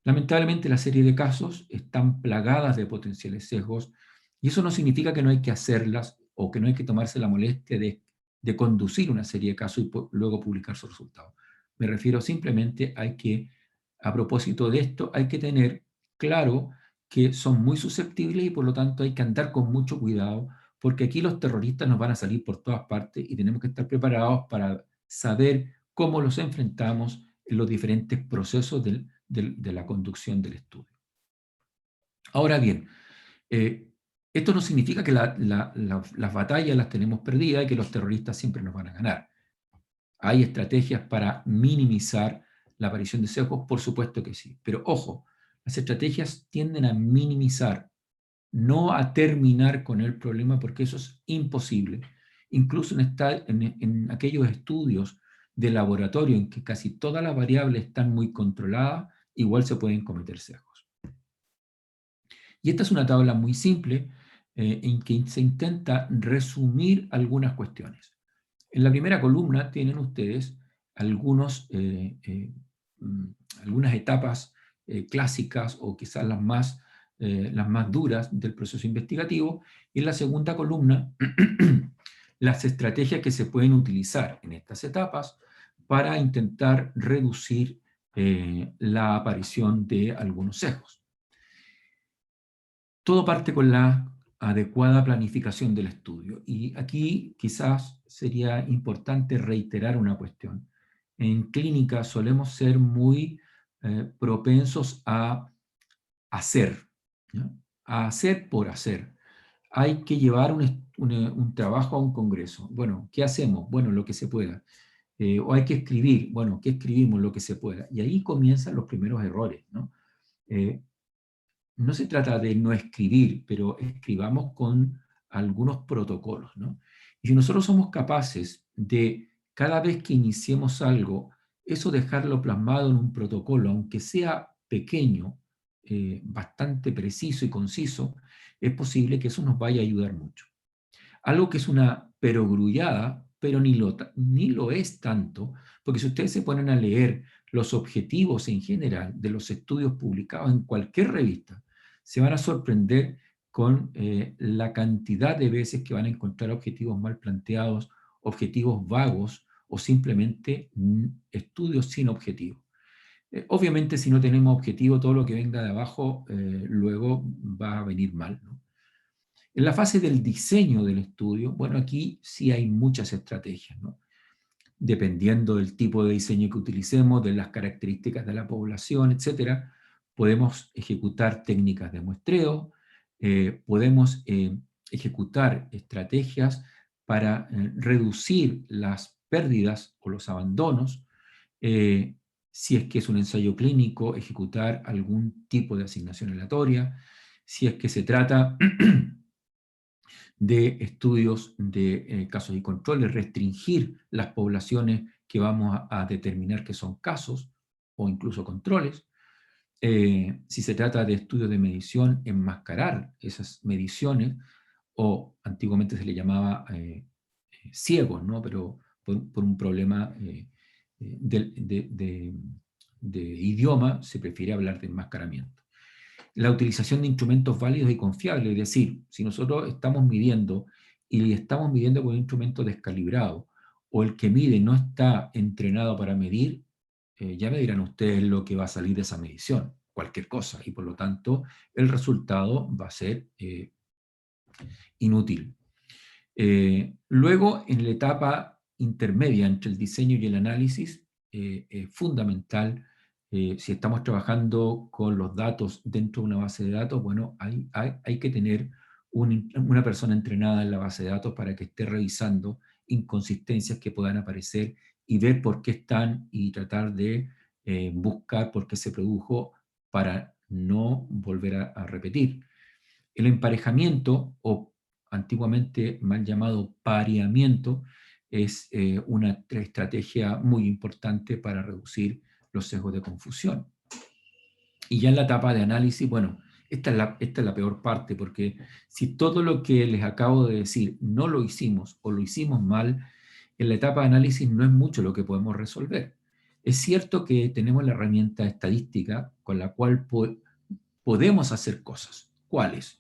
Lamentablemente la serie de casos están plagadas de potenciales sesgos y eso no significa que no hay que hacerlas o que no hay que tomarse la molestia de conducir una serie de casos y luego publicar sus resultados. Me refiero simplemente a que, a propósito de esto, hay que tener claro que son muy susceptibles y por lo tanto hay que andar con mucho cuidado, porque aquí los terroristas nos van a salir por todas partes y tenemos que estar preparados para saber cómo los enfrentamos en los diferentes procesos de la conducción del estudio. Ahora bien, esto no significa que las batallas las tenemos perdidas y que los terroristas siempre nos van a ganar. ¿Hay estrategias para minimizar la aparición de sesgos? Por supuesto que sí. Pero ojo, las estrategias tienden a minimizar, no a terminar con el problema, porque eso es imposible. Incluso en aquellos estudios de laboratorio en que casi todas las variables están muy controladas, igual se pueden cometer sesgos. Y esta es una tabla muy simple en que se intenta resumir algunas cuestiones. En la primera columna tienen ustedes algunas etapas clásicas o quizás las más duras del proceso investigativo, y en la segunda columna las estrategias que se pueden utilizar en estas etapas para intentar reducir la aparición de algunos sesgos. Todo parte con la adecuada planificación del estudio. Y aquí quizás sería importante reiterar una cuestión. En clínica solemos ser muy propensos a hacer, ¿ya? A hacer por hacer. Hay que llevar un trabajo a un congreso. Bueno, ¿qué hacemos? Bueno, lo que se pueda. O hay que escribir. Bueno, ¿qué escribimos? Lo que se pueda. Y ahí comienzan los primeros errores, ¿no? No se trata de no escribir, pero escribamos con algunos protocolos, ¿no? Y si nosotros somos capaces de, cada vez que iniciemos algo, eso dejarlo plasmado en un protocolo, aunque sea pequeño, bastante preciso y conciso, es posible que eso nos vaya a ayudar mucho. Algo que es una perogrullada, pero ni lo es tanto, porque si ustedes se ponen a leer los objetivos en general de los estudios publicados en cualquier revista, se van a sorprender con la cantidad de veces que van a encontrar objetivos mal planteados, objetivos vagos o simplemente estudios sin objetivo. Obviamente, si no tenemos objetivo, todo lo que venga de abajo luego va a venir mal, ¿no? En la fase del diseño del estudio, bueno, aquí sí hay muchas estrategias, ¿no? Dependiendo del tipo de diseño que utilicemos, de las características de la población, etcétera, podemos ejecutar técnicas de muestreo, podemos ejecutar estrategias para reducir las pérdidas o los abandonos, si es que es un ensayo clínico, ejecutar algún tipo de asignación aleatoria, si es que se trata de estudios de casos y controles, restringir las poblaciones que vamos a determinar que son casos o incluso controles. Si se trata de estudios de medición, enmascarar esas mediciones, o antiguamente se le llamaba ciegos, ¿no? Pero por un problema de idioma se prefiere hablar de enmascaramiento. La utilización de instrumentos válidos y confiables, es decir, si nosotros estamos midiendo y estamos midiendo con un instrumento descalibrado, o el que mide no está entrenado para medir, ya me dirán ustedes lo que va a salir de esa medición, cualquier cosa, y por lo tanto el resultado va a ser inútil. Luego, en la etapa intermedia entre el diseño y el análisis, es fundamental, si estamos trabajando con los datos dentro de una base de datos, bueno, hay que tener una persona entrenada en la base de datos para que esté revisando inconsistencias que puedan aparecer y ver por qué están y tratar de buscar por qué se produjo para no volver a repetir. El emparejamiento, o antiguamente mal llamado pareamiento, es una estrategia muy importante para reducir los sesgos de confusión. Y ya en la etapa de análisis, bueno, esta es la peor parte, porque si todo lo que les acabo de decir no lo hicimos o lo hicimos mal, en la etapa de análisis no es mucho lo que podemos resolver. Es cierto que tenemos la herramienta estadística con la cual podemos hacer cosas. ¿Cuáles?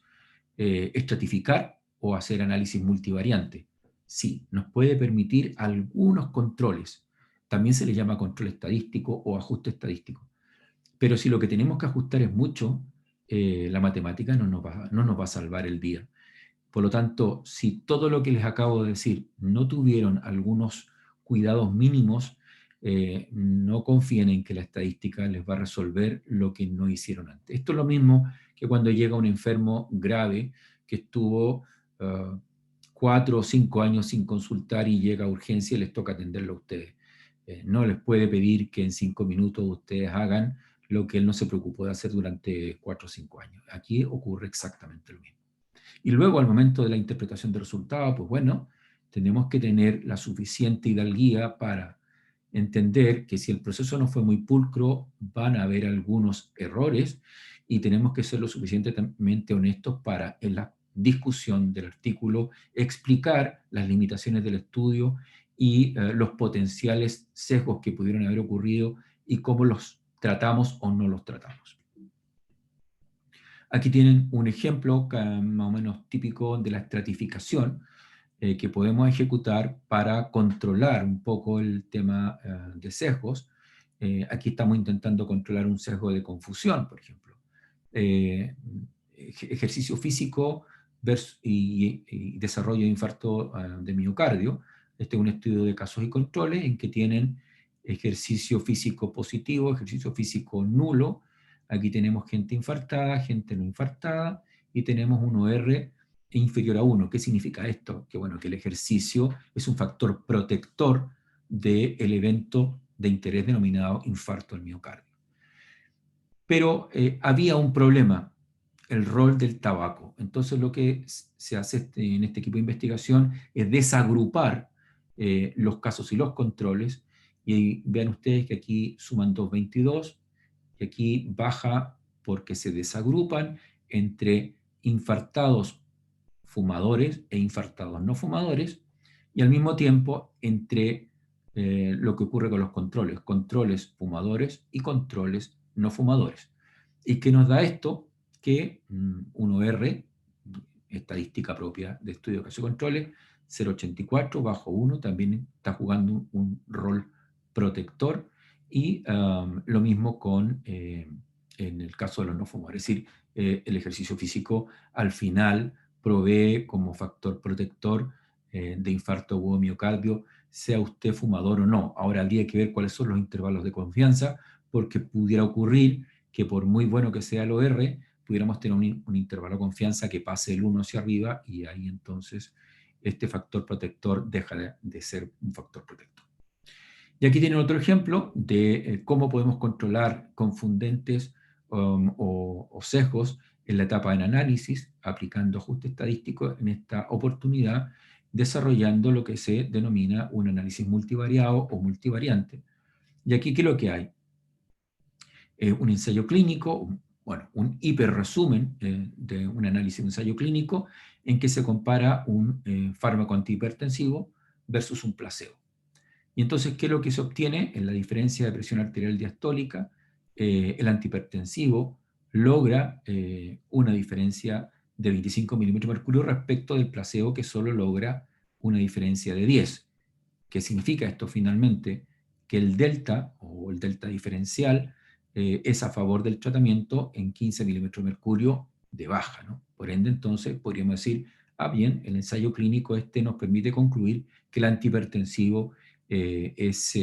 Estratificar o hacer análisis multivariante. Sí, nos puede permitir algunos controles. También se le llama control estadístico o ajuste estadístico. Pero si lo que tenemos que ajustar es mucho, la matemática no nos va a salvar el día. Por lo tanto, si todo lo que les acabo de decir no tuvieron algunos cuidados mínimos, no confíen en que la estadística les va a resolver lo que no hicieron antes. Esto es lo mismo que cuando llega un enfermo grave que estuvo 4 o 5 años sin consultar y llega a urgencia y les toca atenderlo a ustedes. No les puede pedir que en 5 minutos ustedes hagan lo que él no se preocupó de hacer durante 4 o 5 años. Aquí ocurre exactamente lo mismo. Y luego, al momento de la interpretación de resultados, pues bueno, tenemos que tener la suficiente hidalguía para entender que si el proceso no fue muy pulcro, van a haber algunos errores y tenemos que ser lo suficientemente honestos para, en la discusión del artículo, explicar las limitaciones del estudio y los potenciales sesgos que pudieron haber ocurrido y cómo los tratamos o no los tratamos. Aquí tienen un ejemplo más o menos típico de la estratificación que podemos ejecutar para controlar un poco el tema de sesgos. Aquí estamos intentando controlar un sesgo de confusión, por ejemplo. Ejercicio físico y desarrollo de infarto de miocardio. Este es un estudio de casos y controles en que tienen ejercicio físico positivo, ejercicio físico nulo. Aquí tenemos gente infartada, gente no infartada, y tenemos un OR inferior a 1. ¿Qué significa esto? Que, bueno, que el ejercicio es un factor protector del evento de interés denominado infarto del miocardio. Pero había un problema, el rol del tabaco. Entonces lo que se hace en este equipo de investigación es desagrupar los casos y los controles, y vean ustedes que aquí suman 222, y aquí baja porque se desagrupan entre infartados fumadores e infartados no fumadores, y al mismo tiempo entre lo que ocurre con los controles fumadores y controles no fumadores. ¿Y qué nos da esto? Que un OR, estadística propia de estudio de casos y controles, 0,84 bajo 1, también está jugando un rol protector, y lo mismo con, en el caso de los no fumadores. Es decir, el ejercicio físico al final provee como factor protector de infarto agudo de miocardio, sea usted fumador o no. Ahora habría que ver cuáles son los intervalos de confianza, porque pudiera ocurrir que por muy bueno que sea el OR, pudiéramos tener un intervalo de confianza que pase el 1 hacia arriba, y ahí entonces este factor protector deja de ser un factor protector. Y aquí tienen otro ejemplo de cómo podemos controlar confundentes o sesgos en la etapa de análisis, aplicando ajuste estadístico, en esta oportunidad desarrollando lo que se denomina un análisis multivariado o multivariante. Y aquí, ¿qué es lo que hay? Un ensayo clínico, bueno, un hiperresumen de un análisis de un ensayo clínico en que se compara un fármaco antihipertensivo versus un placebo. Y entonces, ¿qué es lo que se obtiene? En la diferencia de presión arterial diastólica, el antihipertensivo logra una diferencia de 25 milímetros de mercurio respecto del placebo, que solo logra una diferencia de 10. ¿Qué significa esto finalmente? Que el delta o el delta diferencial es a favor del tratamiento en 15 milímetros de mercurio de baja, ¿no? Por ende, entonces, podríamos decir, bien, el ensayo clínico este nos permite concluir que el antihipertensivo es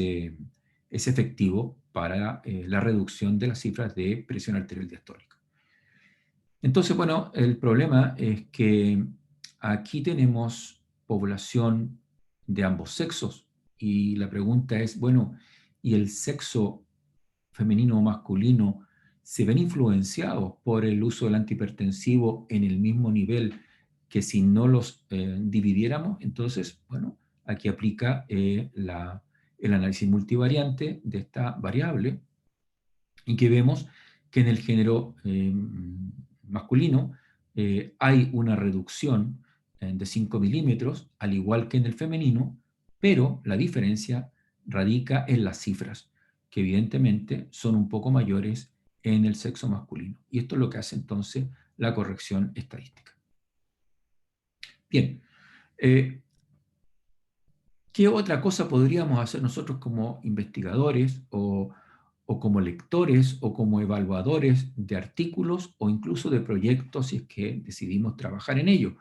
efectivo para la reducción de las cifras de presión arterial diastólica. Entonces, bueno, el problema es que aquí tenemos población de ambos sexos, y la pregunta es, bueno, ¿y el sexo femenino o masculino se ven influenciados por el uso del antihipertensivo en el mismo nivel que si no los dividiéramos? Entonces, bueno, aquí aplica el análisis multivariante de esta variable, y que vemos que en el género masculino hay una reducción de 5 milímetros, al igual que en el femenino, pero la diferencia radica en las cifras, que evidentemente son un poco mayores en el sexo masculino. Y esto es lo que hace entonces la corrección estadística. Bien, ¿qué otra cosa podríamos hacer nosotros como investigadores o como lectores o como evaluadores de artículos o incluso de proyectos si es que decidimos trabajar en ello?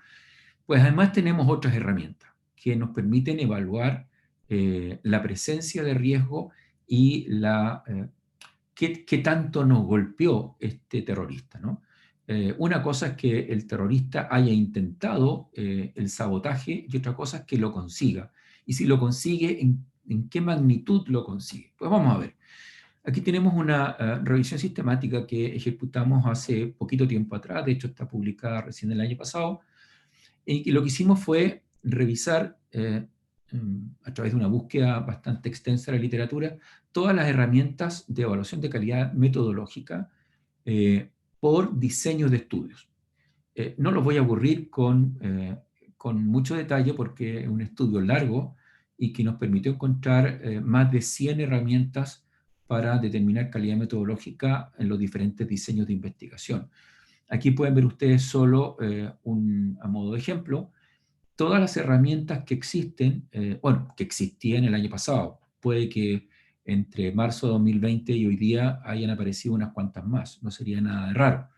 Pues además tenemos otras herramientas que nos permiten evaluar la presencia de riesgo y qué tanto nos golpeó este terrorista, ¿no? Una cosa es que el terrorista haya intentado el sabotaje y otra cosa es que lo consiga. Y si lo consigue, ¿en qué magnitud lo consigue? Pues vamos a ver. Aquí tenemos una revisión sistemática que ejecutamos hace poquito tiempo atrás, de hecho está publicada recién el año pasado, y lo que hicimos fue revisar a través de una búsqueda bastante extensa de la literatura todas las herramientas de evaluación de calidad metodológica por diseños de estudios. No los voy a aburrir con mucho detalle porque es un estudio largo y que nos permitió encontrar más de 100 herramientas para determinar calidad metodológica en los diferentes diseños de investigación. Aquí pueden ver ustedes solo a modo de ejemplo, todas las herramientas que existen, que existían el año pasado. Puede que entre marzo de 2020 y hoy día hayan aparecido unas cuantas más, no sería nada de raro.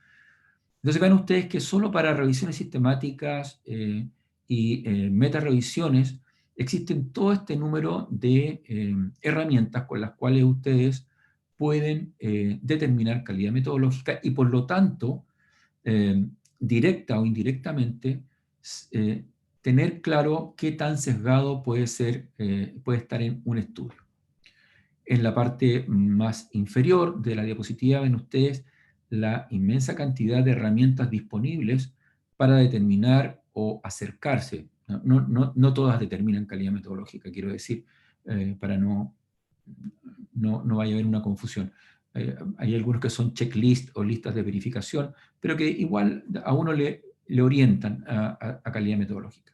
Entonces vean ustedes que solo para revisiones sistemáticas y meta-revisiones existen todo este número de herramientas con las cuales ustedes pueden determinar calidad metodológica y por lo tanto, directa o indirectamente, tener claro qué tan sesgado puede estar en un estudio. En la parte más inferior de la diapositiva ven ustedes la inmensa cantidad de herramientas disponibles para determinar o acercarse. No todas determinan calidad metodológica, quiero decir, para no vaya a haber una confusión. Hay algunos que son checklists o listas de verificación, pero que igual a uno le orientan a calidad metodológica.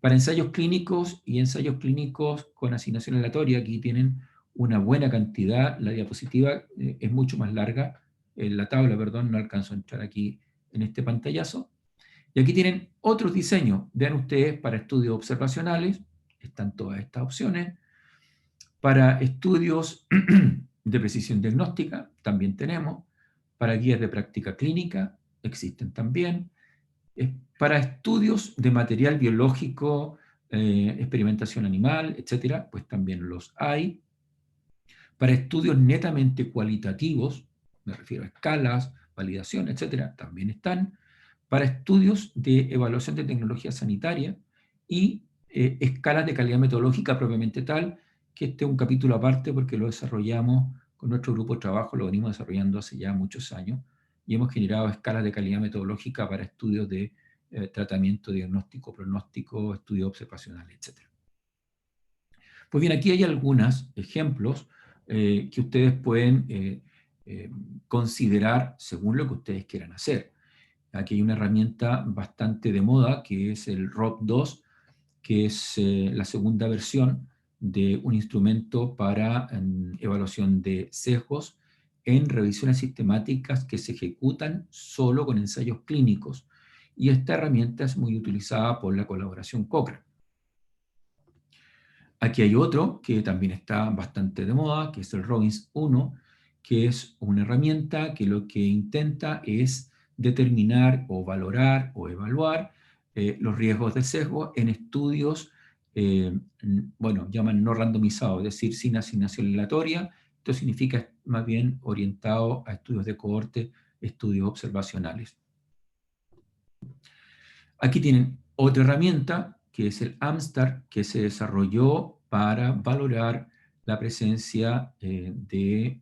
Para ensayos clínicos y ensayos clínicos con asignación aleatoria, aquí tienen una buena cantidad. La diapositiva es mucho más larga, la tabla, perdón, no alcanzo a entrar aquí en este pantallazo. Y aquí tienen otros diseños. Vean ustedes, para estudios observacionales, están todas estas opciones. Para estudios de precisión diagnóstica, también tenemos. Para guías de práctica clínica, existen también. Para estudios de material biológico, experimentación animal, etcétera, pues también los hay. Para estudios netamente cualitativos, me refiero a escalas, validación, etcétera, también están. Para estudios de evaluación de tecnología sanitaria y escalas de calidad metodológica propiamente tal, que este es un capítulo aparte porque lo desarrollamos con nuestro grupo de trabajo, lo venimos desarrollando hace ya muchos años, y hemos generado escalas de calidad metodológica para estudios de tratamiento, diagnóstico, pronóstico, estudio observacional, etc. Pues bien, aquí hay algunos ejemplos que ustedes pueden considerar según lo que ustedes quieran hacer. Aquí hay una herramienta bastante de moda que es el ROP2, que es la segunda versión de un instrumento para evaluación de sesgos en revisiones sistemáticas que se ejecutan solo con ensayos clínicos. Y esta herramienta es muy utilizada por la colaboración Cochrane. Aquí hay otro que también está bastante de moda, que es el Robbins 1, que es una herramienta que lo que intenta es determinar o valorar o evaluar los riesgos de sesgo en estudios, llaman no randomizados, es decir, sin asignación aleatoria. Esto significa más bien orientado a estudios de cohorte, estudios observacionales. Aquí tienen otra herramienta, que es el AMSTAR, que se desarrolló para valorar la presencia de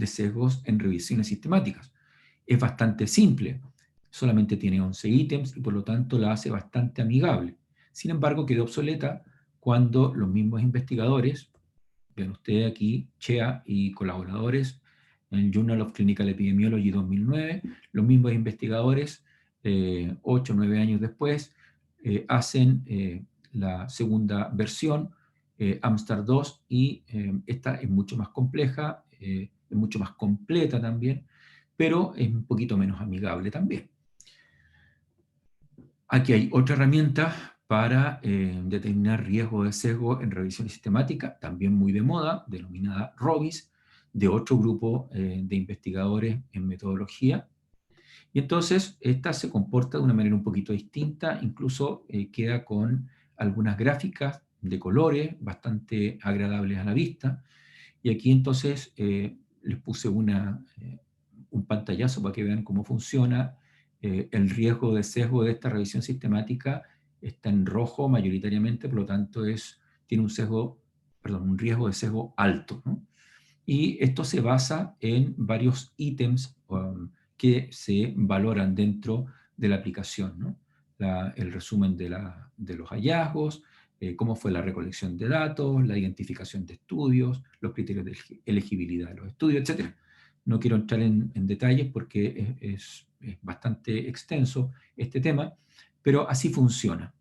sesgos en revisiones sistemáticas. Es bastante simple, solamente tiene 11 ítems y por lo tanto la hace bastante amigable. Sin embargo, quedó obsoleta cuando los mismos investigadores, ven ustedes aquí, Chea y colaboradores, en el Journal of Clinical Epidemiology 2009, los mismos investigadores 8 o 9 años después, hacen la segunda versión Amstar 2, y esta es mucho más compleja, es mucho más completa también, pero es un poquito menos amigable también. Aquí hay otra herramienta para determinar riesgo de sesgo en revisión sistemática, también muy de moda, denominada ROBIS, de otro grupo de investigadores en metodología. Y entonces esta se comporta de una manera un poquito distinta, incluso queda con algunas gráficas de colores bastante agradables a la vista. Y aquí entonces les puse un pantallazo para que vean cómo funciona. El riesgo de sesgo de esta revisión sistemática está en rojo mayoritariamente, por lo tanto tiene un riesgo de sesgo alto, ¿no? Y esto se basa en varios ítems que se valoran dentro de la aplicación, ¿no? El resumen de los hallazgos, cómo fue la recolección de datos, la identificación de estudios, los criterios de elegibilidad de los estudios, etc. No quiero entrar en detalles porque es bastante extenso este tema, pero así funciona.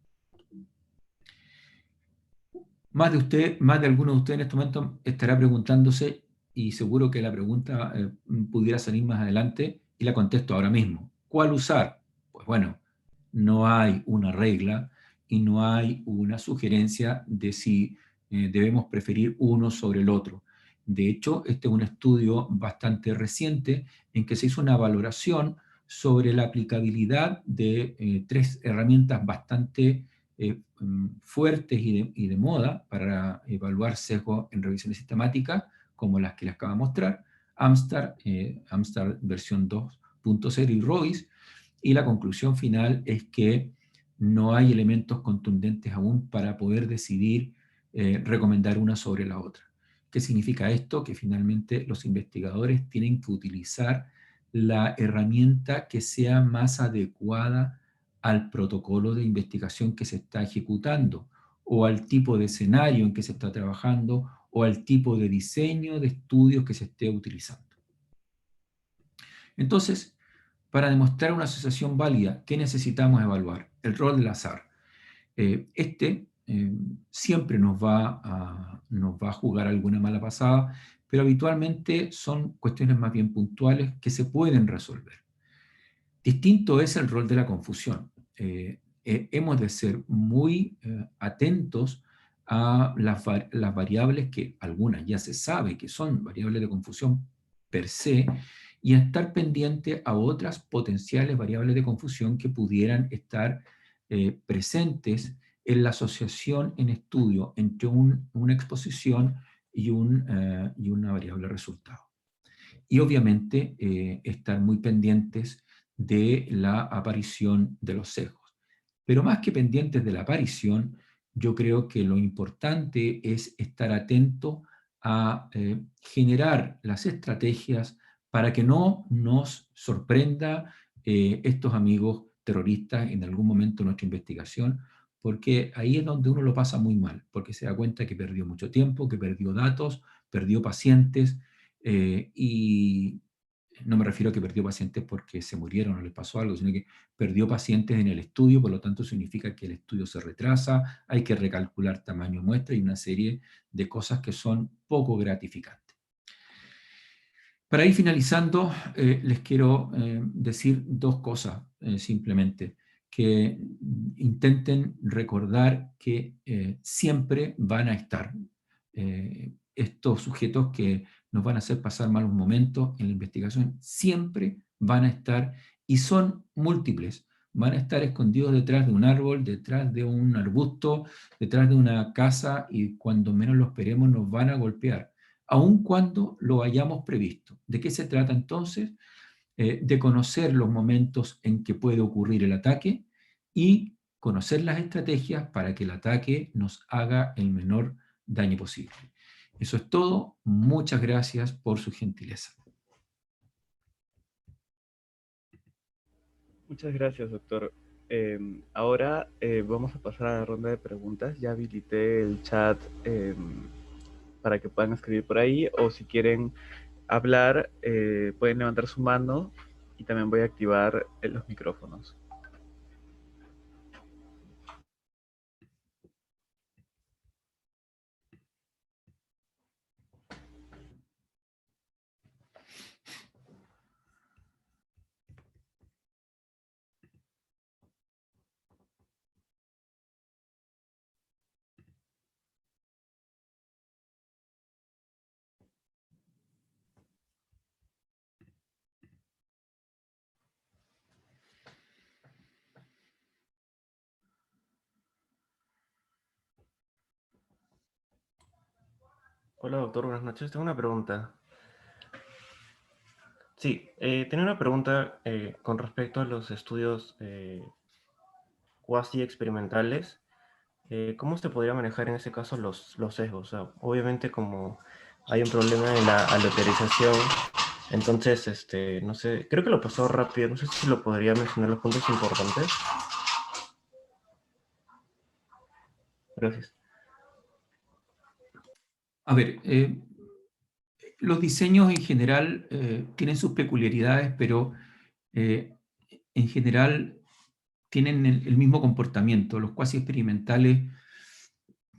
Más de alguno de ustedes en este momento estará preguntándose, y seguro que la pregunta pudiera salir más adelante, y la contesto ahora mismo. ¿Cuál usar? Pues bueno, no hay una regla y no hay una sugerencia de si debemos preferir uno sobre el otro. De hecho, este es un estudio bastante reciente en que se hizo una valoración sobre la aplicabilidad de tres herramientas bastante fuertes y de moda para evaluar sesgo en revisiones sistemáticas, como las que les acabo de mostrar, Amstar, Amstar versión 2.0 y ROIS, y la conclusión final es que no hay elementos contundentes aún para poder decidir recomendar una sobre la otra. ¿Qué significa esto? Que finalmente los investigadores tienen que utilizar la herramienta que sea más adecuada al protocolo de investigación que se está ejecutando, o al tipo de escenario en que se está trabajando, o al tipo de diseño de estudios que se esté utilizando. Entonces, para demostrar una asociación válida, ¿qué necesitamos evaluar? El rol del azar. Siempre nos va a jugar alguna mala pasada, pero habitualmente son cuestiones más bien puntuales que se pueden resolver. Distinto es el rol de la confusión. Hemos de ser muy atentos a las variables que algunas ya se sabe que son variables de confusión per se, y a estar pendiente a otras potenciales variables de confusión que pudieran estar presentes en la asociación en estudio entre una exposición y una variable resultado. Y obviamente estar muy pendientes de la aparición de los sesgos. Pero más que pendientes de la aparición, yo creo que lo importante es estar atento a generar las estrategias para que no nos sorprenda estos amigos terroristas en algún momento de nuestra investigación, porque ahí es donde uno lo pasa muy mal, porque se da cuenta que perdió mucho tiempo, que perdió datos, perdió pacientes, y no me refiero a que perdió pacientes porque se murieron o les pasó algo, sino que perdió pacientes en el estudio, por lo tanto significa que el estudio se retrasa, hay que recalcular tamaño muestra y una serie de cosas que son poco gratificantes. Para ir finalizando, les quiero decir dos cosas simplemente, que intenten recordar que siempre van a estar estos sujetos que nos van a hacer pasar malos momentos en la investigación, siempre van a estar, y son múltiples, van a estar escondidos detrás de un árbol, detrás de un arbusto, detrás de una casa, y cuando menos lo esperemos nos van a golpear, aun cuando lo hayamos previsto. ¿De qué se trata entonces? De conocer los momentos en que puede ocurrir el ataque y conocer las estrategias para que el ataque nos haga el menor daño posible. Eso es todo. Muchas gracias por su gentileza. Muchas gracias, doctor. Ahora vamos a pasar a la ronda de preguntas. Ya habilité el chat para que puedan escribir por ahí, o si quieren hablar, pueden levantar su mano y también voy a activar los micrófonos. Hola doctor, buenas noches. Tengo una pregunta. Sí, tenía una pregunta con respecto a los estudios cuasi experimentales. ¿Cómo se podría manejar en ese caso los sesgos? O sea, obviamente como hay un problema en la aleatorización, entonces, no sé, creo que lo pasó rápido, no sé si lo podría mencionar los puntos importantes. Gracias. A ver, los diseños en general tienen sus peculiaridades, pero en general tienen el mismo comportamiento. Los cuasi experimentales,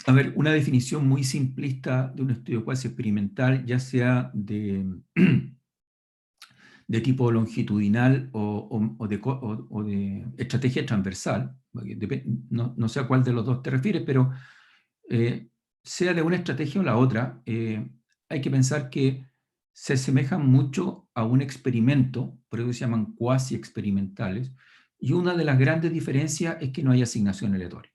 a ver, una definición muy simplista de un estudio cuasi experimental, ya sea de tipo longitudinal o de estrategia transversal, no sé a cuál de los dos te refieres, pero sea de una estrategia o la otra, hay que pensar que se asemejan mucho a un experimento, por eso se llaman cuasi experimentales, y una de las grandes diferencias es que no hay asignación aleatoria.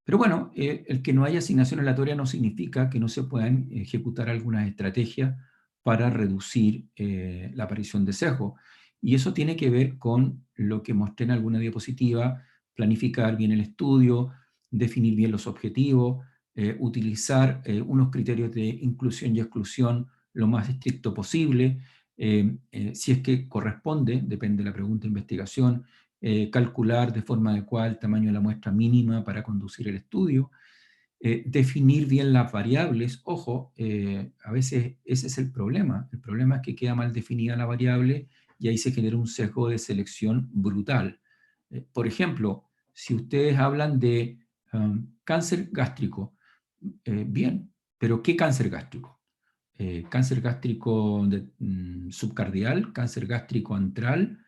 Pero bueno, el que no haya asignación aleatoria no significa que no se puedan ejecutar algunas estrategias para reducir la aparición de sesgo. Y eso tiene que ver con lo que mostré en alguna diapositiva: planificar bien el estudio, definir bien los objetivos, utilizar unos criterios de inclusión y exclusión lo más estricto posible, si es que corresponde, depende de la pregunta de investigación, calcular de forma adecuada el tamaño de la muestra mínima para conducir el estudio, definir bien las variables. Ojo, a veces ese es el problema es que queda mal definida la variable y ahí se genera un sesgo de selección brutal. Por ejemplo, si ustedes hablan de cáncer gástrico, bien, pero ¿qué cáncer gástrico? Cáncer gástrico subcardial, cáncer gástrico antral,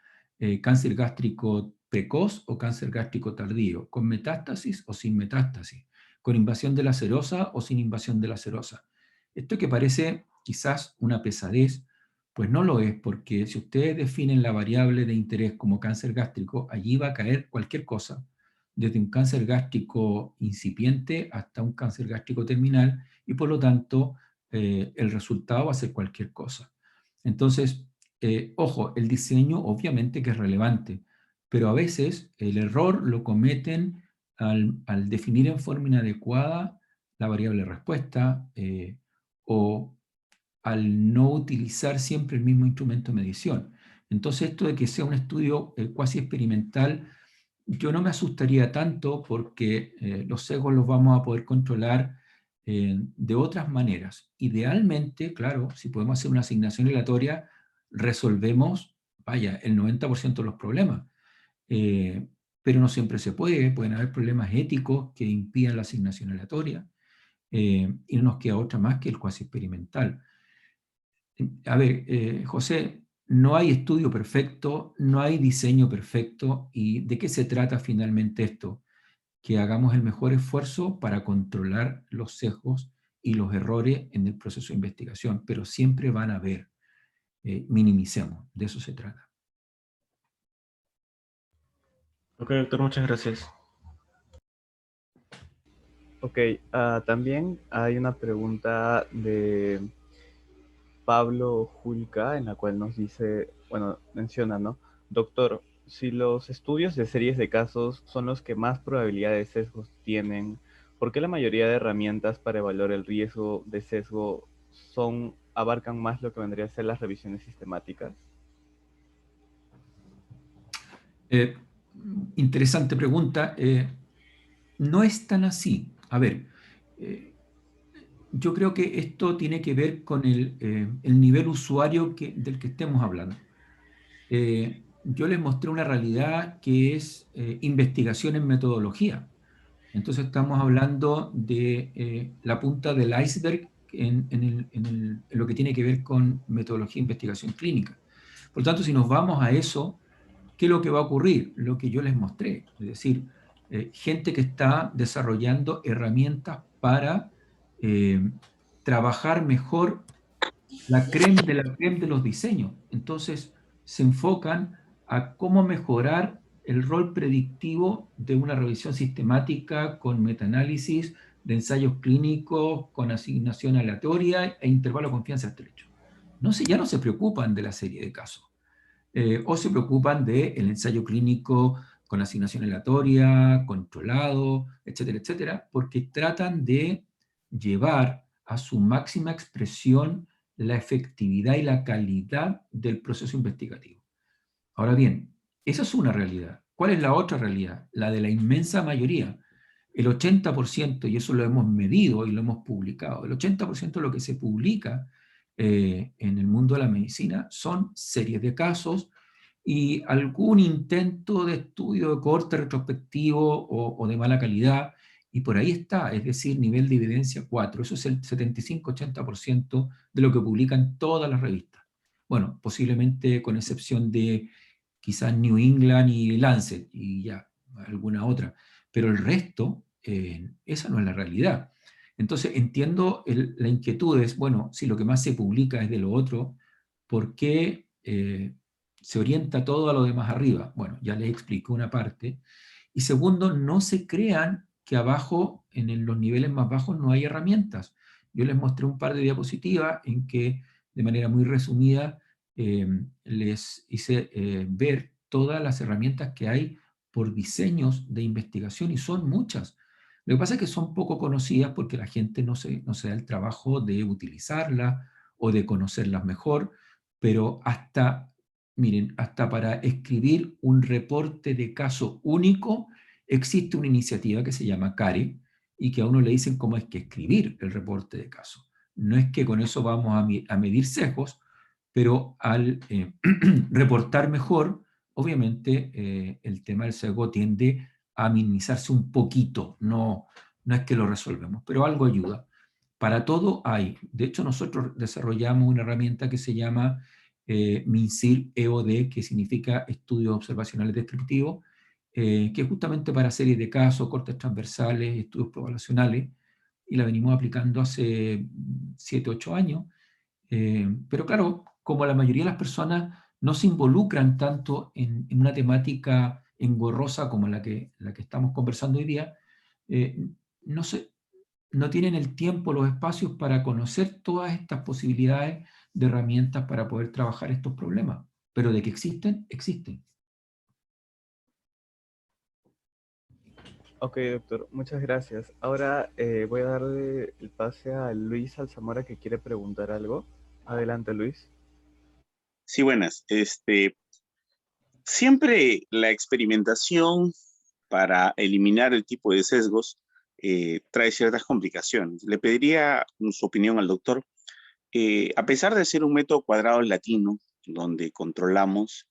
cáncer gástrico precoz o cáncer gástrico tardío, con metástasis o sin metástasis, con invasión de la serosa o sin invasión de la serosa. Esto que parece quizás una pesadez, pues no lo es, porque si ustedes definen la variable de interés como cáncer gástrico, allí va a caer cualquier cosa, desde un cáncer gástrico incipiente hasta un cáncer gástrico terminal, y por lo tanto el resultado va a ser cualquier cosa. Entonces, ojo, el diseño obviamente que es relevante, pero a veces el error lo cometen al definir en forma inadecuada la variable respuesta, o al no utilizar siempre el mismo instrumento de medición. Entonces, esto de que sea un estudio cuasi experimental, yo no me asustaría tanto, porque los sesgos los vamos a poder controlar de otras maneras. Idealmente, claro, si podemos hacer una asignación aleatoria, resolvemos, vaya, el 90% de los problemas. Pero no siempre se puede, pueden haber problemas éticos que impidan la asignación aleatoria, y no nos queda otra más que el cuasi experimental. A ver, José, no hay estudio perfecto, no hay diseño perfecto, y ¿de qué se trata finalmente esto? Que hagamos el mejor esfuerzo para controlar los sesgos y los errores en el proceso de investigación, pero siempre van a haber, minimicemos, de eso se trata. Ok, doctor, muchas gracias. Ok, también hay una pregunta de Pablo Julca en la cual nos dice, bueno, menciona, ¿no? Doctor, si los estudios de series de casos son los que más probabilidad de sesgos tienen, ¿por qué la mayoría de herramientas para evaluar el riesgo de sesgo abarcan más lo que vendría a ser las revisiones sistemáticas? Interesante pregunta. No es tan así. A ver, yo creo que esto tiene que ver con el nivel usuario del que estemos hablando. Yo les mostré una realidad que es investigación en metodología. Entonces estamos hablando de la punta del iceberg en lo que tiene que ver con metodología de investigación clínica. Por lo tanto, si nos vamos a eso, ¿qué es lo que va a ocurrir? Lo que yo les mostré, es decir, gente que está desarrollando herramientas para trabajar mejor la crème de los diseños. Entonces, se enfocan a cómo mejorar el rol predictivo de una revisión sistemática con metaanálisis de ensayos clínicos con asignación aleatoria e intervalo de confianza estrecho. Ya no se preocupan de la serie de casos. O se preocupan del ensayo clínico con asignación aleatoria, controlado, etcétera, etcétera, porque tratan de llevar a su máxima expresión la efectividad y la calidad del proceso investigativo. Ahora bien, esa es una realidad. ¿Cuál es la otra realidad? La de la inmensa mayoría. El 80%, y eso lo hemos medido y lo hemos publicado, el 80% de lo que se publica en el mundo de la medicina son series de casos y algún intento de estudio de corte retrospectivo o de mala calidad, y por ahí está, es decir, nivel de evidencia 4. Eso es el 75-80% de lo que publican todas las revistas. Bueno, posiblemente con excepción de quizás New England y Lancet, y ya, alguna otra. Pero el resto, esa no es la realidad. Entonces entiendo la inquietud, es, bueno, si lo que más se publica es de lo otro, ¿por qué se orienta todo a lo demás arriba? Bueno, ya les explico una parte. Y segundo, no se crean que abajo, en los niveles más bajos, no hay herramientas. Yo les mostré un par de diapositivas en que, de manera muy resumida, les hice ver todas las herramientas que hay por diseños de investigación, y son muchas. Lo que pasa es que son poco conocidas porque la gente no se da el trabajo de utilizarlas o de conocerlas mejor, pero miren, hasta para escribir un reporte de caso único existe una iniciativa que se llama CARE, y que a uno le dicen cómo es que escribir el reporte de caso. No es que con eso vamos a medir sesgos, pero al reportar mejor, obviamente el tema del sesgo tiende a minimizarse un poquito, no es que lo resolvemos, pero algo ayuda. Para todo hay. De hecho, nosotros desarrollamos una herramienta que se llama MinSIR EOD, que significa Estudios Observacionales Descriptivos, que es justamente para series de casos, cortes transversales, estudios poblacionales, y la venimos aplicando hace 7, 8 años. Pero claro, como la mayoría de las personas no se involucran tanto en una temática engorrosa como la que estamos conversando hoy día, no, no tienen el tiempo, los espacios para conocer todas estas posibilidades de herramientas para poder trabajar estos problemas. Pero de que existen, existen. Ok, doctor, muchas gracias. Ahora voy a darle el pase a Luis Alzamora, que quiere preguntar algo. Adelante, Luis. Sí, buenas. Siempre la experimentación para eliminar el tipo de sesgos trae ciertas complicaciones. Le pediría su opinión al doctor. A pesar de ser un método cuadrado latino, donde controlamos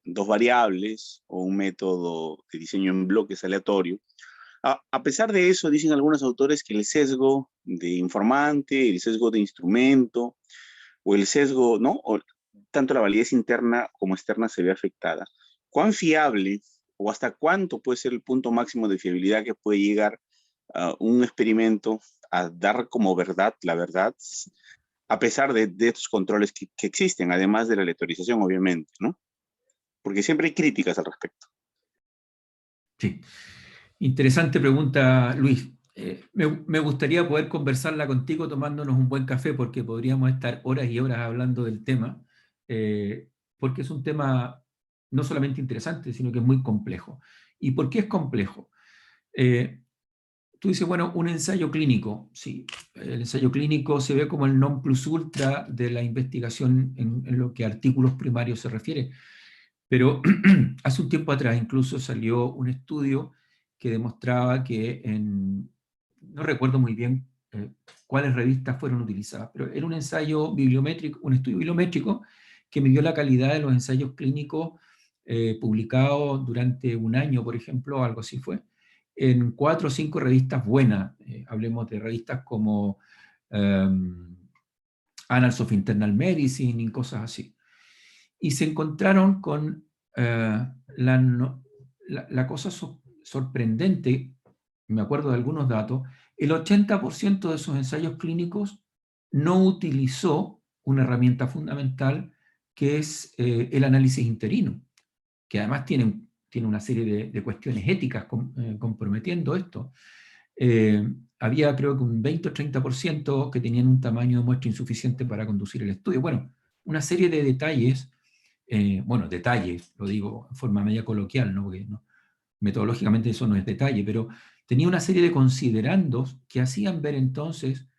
dos variables o un método de diseño en bloques aleatorio, a pesar de eso, dicen algunos autores que el sesgo de informante, el sesgo de instrumento, o el sesgo, ¿no? O tanto la validez interna como externa se ve afectada. ¿Cuán fiable o hasta cuánto puede ser el punto máximo de fiabilidad que puede llegar un experimento a dar como verdad la verdad, a pesar de estos controles que existen, además de la aleatorización, obviamente, ¿no? Porque siempre hay críticas al respecto. Sí. Interesante pregunta, Luis. Me gustaría poder conversarla contigo tomándonos un buen café, porque podríamos estar horas y horas hablando del tema, porque es un tema no solamente interesante, sino que es muy complejo. ¿Y por qué es complejo? Tú dices, bueno, un ensayo clínico. Sí, el ensayo clínico se ve como el non plus ultra de la investigación en lo que a artículos primarios se refiere. Pero hace un tiempo atrás incluso salió un estudio que demostraba que no recuerdo muy bien cuáles revistas fueron utilizadas, pero era un ensayo bibliométrico, un estudio bibliométrico que midió la calidad de los ensayos clínicos publicados durante un año, por ejemplo, algo así fue, en 4 o 5 revistas buenas. Hablemos de revistas como Annals of Internal Medicine y cosas así. Y se encontraron con la cosa sorprendente, me acuerdo de algunos datos, el 80% de esos ensayos clínicos no utilizó una herramienta fundamental que es el análisis interino, que además tiene una serie de cuestiones éticas comprometiendo esto. había creo que un 20 o 30% que tenían un tamaño de muestra insuficiente para conducir el estudio. Bueno, una serie de detalles, bueno, detalles, lo digo en forma media coloquial, ¿no? Porque no, metodológicamente eso no es detalle, pero tenía una serie de considerandos que hacían ver entonces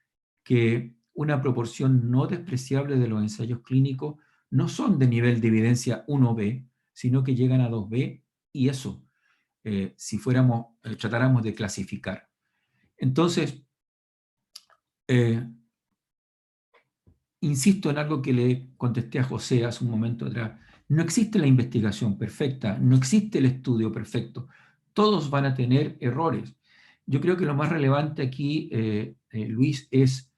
que una proporción no despreciable de los ensayos clínicos no son de nivel de evidencia 1B, sino que llegan a 2B, y eso, si tratáramos de clasificar. Entonces, insisto en algo que le contesté a José hace un momento atrás. No existe la investigación perfecta, no existe el estudio perfecto. Todos van a tener errores. Yo creo que lo más relevante aquí, Luis, es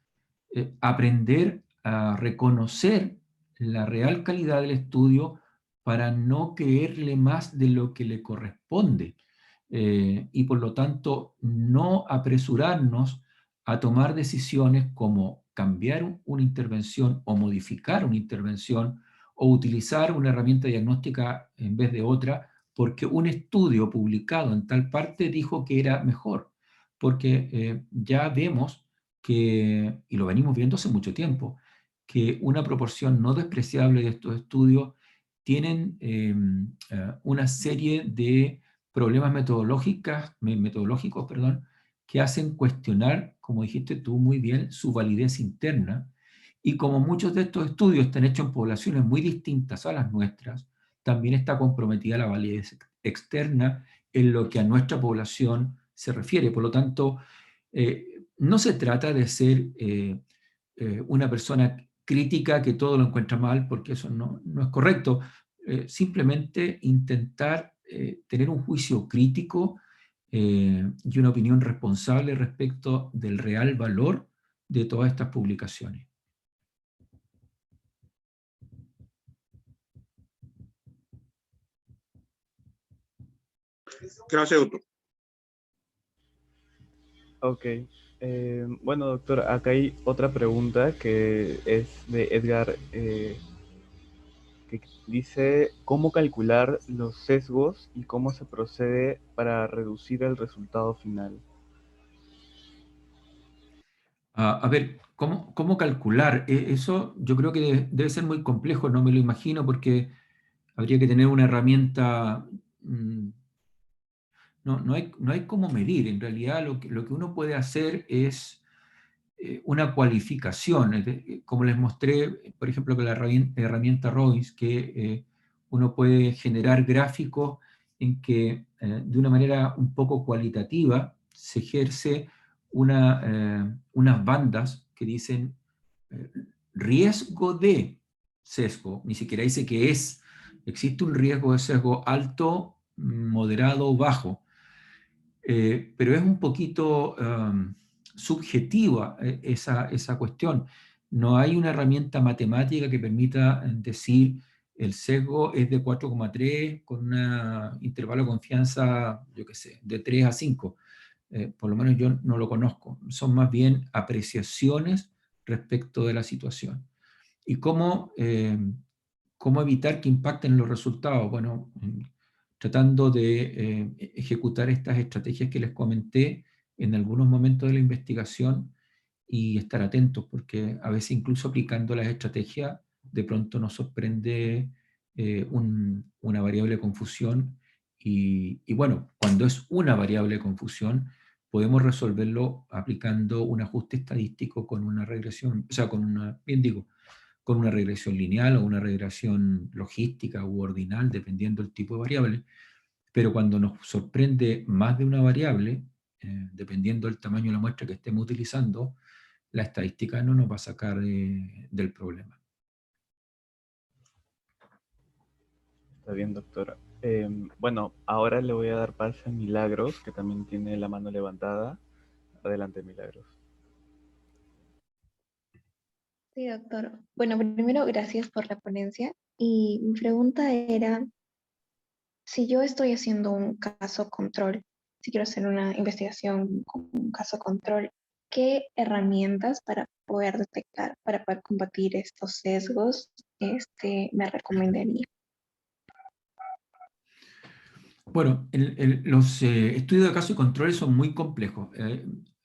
aprender a reconocer la real calidad del estudio para no creerle más de lo que le corresponde. Y por lo tanto, no apresurarnos a tomar decisiones como cambiar una intervención o modificar una intervención o utilizar una herramienta diagnóstica en vez de otra, porque un estudio publicado en tal parte dijo que era mejor, porque ya vemos que, y lo venimos viendo hace mucho tiempo, que una proporción no despreciable de estos estudios tienen una serie de problemas metodológicos, que hacen cuestionar, como dijiste tú muy bien, su validez interna. Y como muchos de estos estudios están hechos en poblaciones muy distintas a las nuestras, también está comprometida la validez externa en lo que a nuestra población se refiere. Por lo tanto, no se trata de ser una persona crítica que todo lo encuentra mal, porque eso no es correcto. Simplemente intentar tener un juicio crítico y una opinión responsable respecto del real valor de todas estas publicaciones. Gracias, doctor. Ok. Bueno, doctor, acá hay otra pregunta que es de Edgar, que dice, ¿cómo calcular los sesgos y cómo se procede para reducir el resultado final? A ver, ¿cómo calcular? Eso yo creo que debe ser muy complejo, no me lo imagino, porque habría que tener una herramienta. No hay cómo medir. En realidad lo que uno puede hacer es una cualificación. Como les mostré, por ejemplo, con la herramienta Royce, que uno puede generar gráficos en que de una manera un poco cualitativa se ejerce unas bandas que dicen riesgo de sesgo, ni siquiera dice que existe un riesgo de sesgo alto, moderado o bajo. Pero es un poquito subjetiva esa cuestión. No hay una herramienta matemática que permita decir el sesgo es de 4,3 con un intervalo de confianza, yo qué sé, de 3 a 5. Por lo menos yo no lo conozco. Son más bien apreciaciones respecto de la situación. ¿Y cómo evitar que impacten los resultados? Bueno, tratando de ejecutar estas estrategias que les comenté en algunos momentos de la investigación y estar atentos, porque a veces incluso aplicando las estrategias, de pronto nos sorprende una variable de confusión y bueno, cuando es una variable de confusión, podemos resolverlo aplicando un ajuste estadístico con una regresión, o sea, con una regresión lineal o una regresión logística u ordinal, dependiendo del tipo de variable. Pero cuando nos sorprende más de una variable, dependiendo del tamaño de la muestra que estemos utilizando, la estadística no nos va a sacar del problema. Está bien, doctora. Bueno, ahora le voy a dar pase a Milagros, que también tiene la mano levantada. Adelante, Milagros. Sí, doctor. Bueno, primero, gracias por la ponencia. Y mi pregunta era, si yo estoy haciendo un caso control, si quiero hacer una investigación con un caso control, ¿qué herramientas para poder detectar, para poder combatir estos sesgos, me recomendaría? Bueno, los estudios de caso y controles son muy complejos.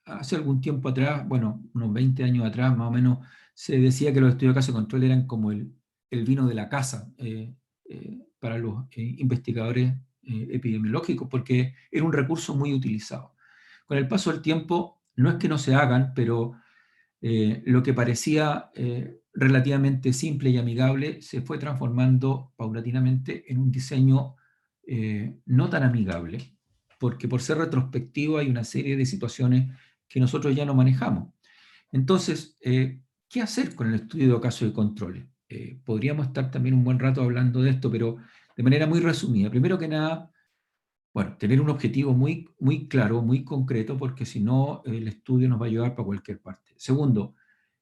Hace algún tiempo atrás, bueno, unos 20 años atrás más o menos, se decía que los estudios de caso y control eran como el vino de la casa para los investigadores epidemiológicos, porque era un recurso muy utilizado. Con el paso del tiempo, no es que no se hagan, pero lo que parecía relativamente simple y amigable se fue transformando paulatinamente en un diseño no tan amigable, porque por ser retrospectivo hay una serie de situaciones que nosotros ya no manejamos. Entonces, ¿qué hacer con el estudio de casos y controles? Podríamos estar también un buen rato hablando de esto, pero de manera muy resumida. Primero que nada, bueno, tener un objetivo muy, muy claro, muy concreto, porque si no, el estudio nos va a llevar para cualquier parte. Segundo,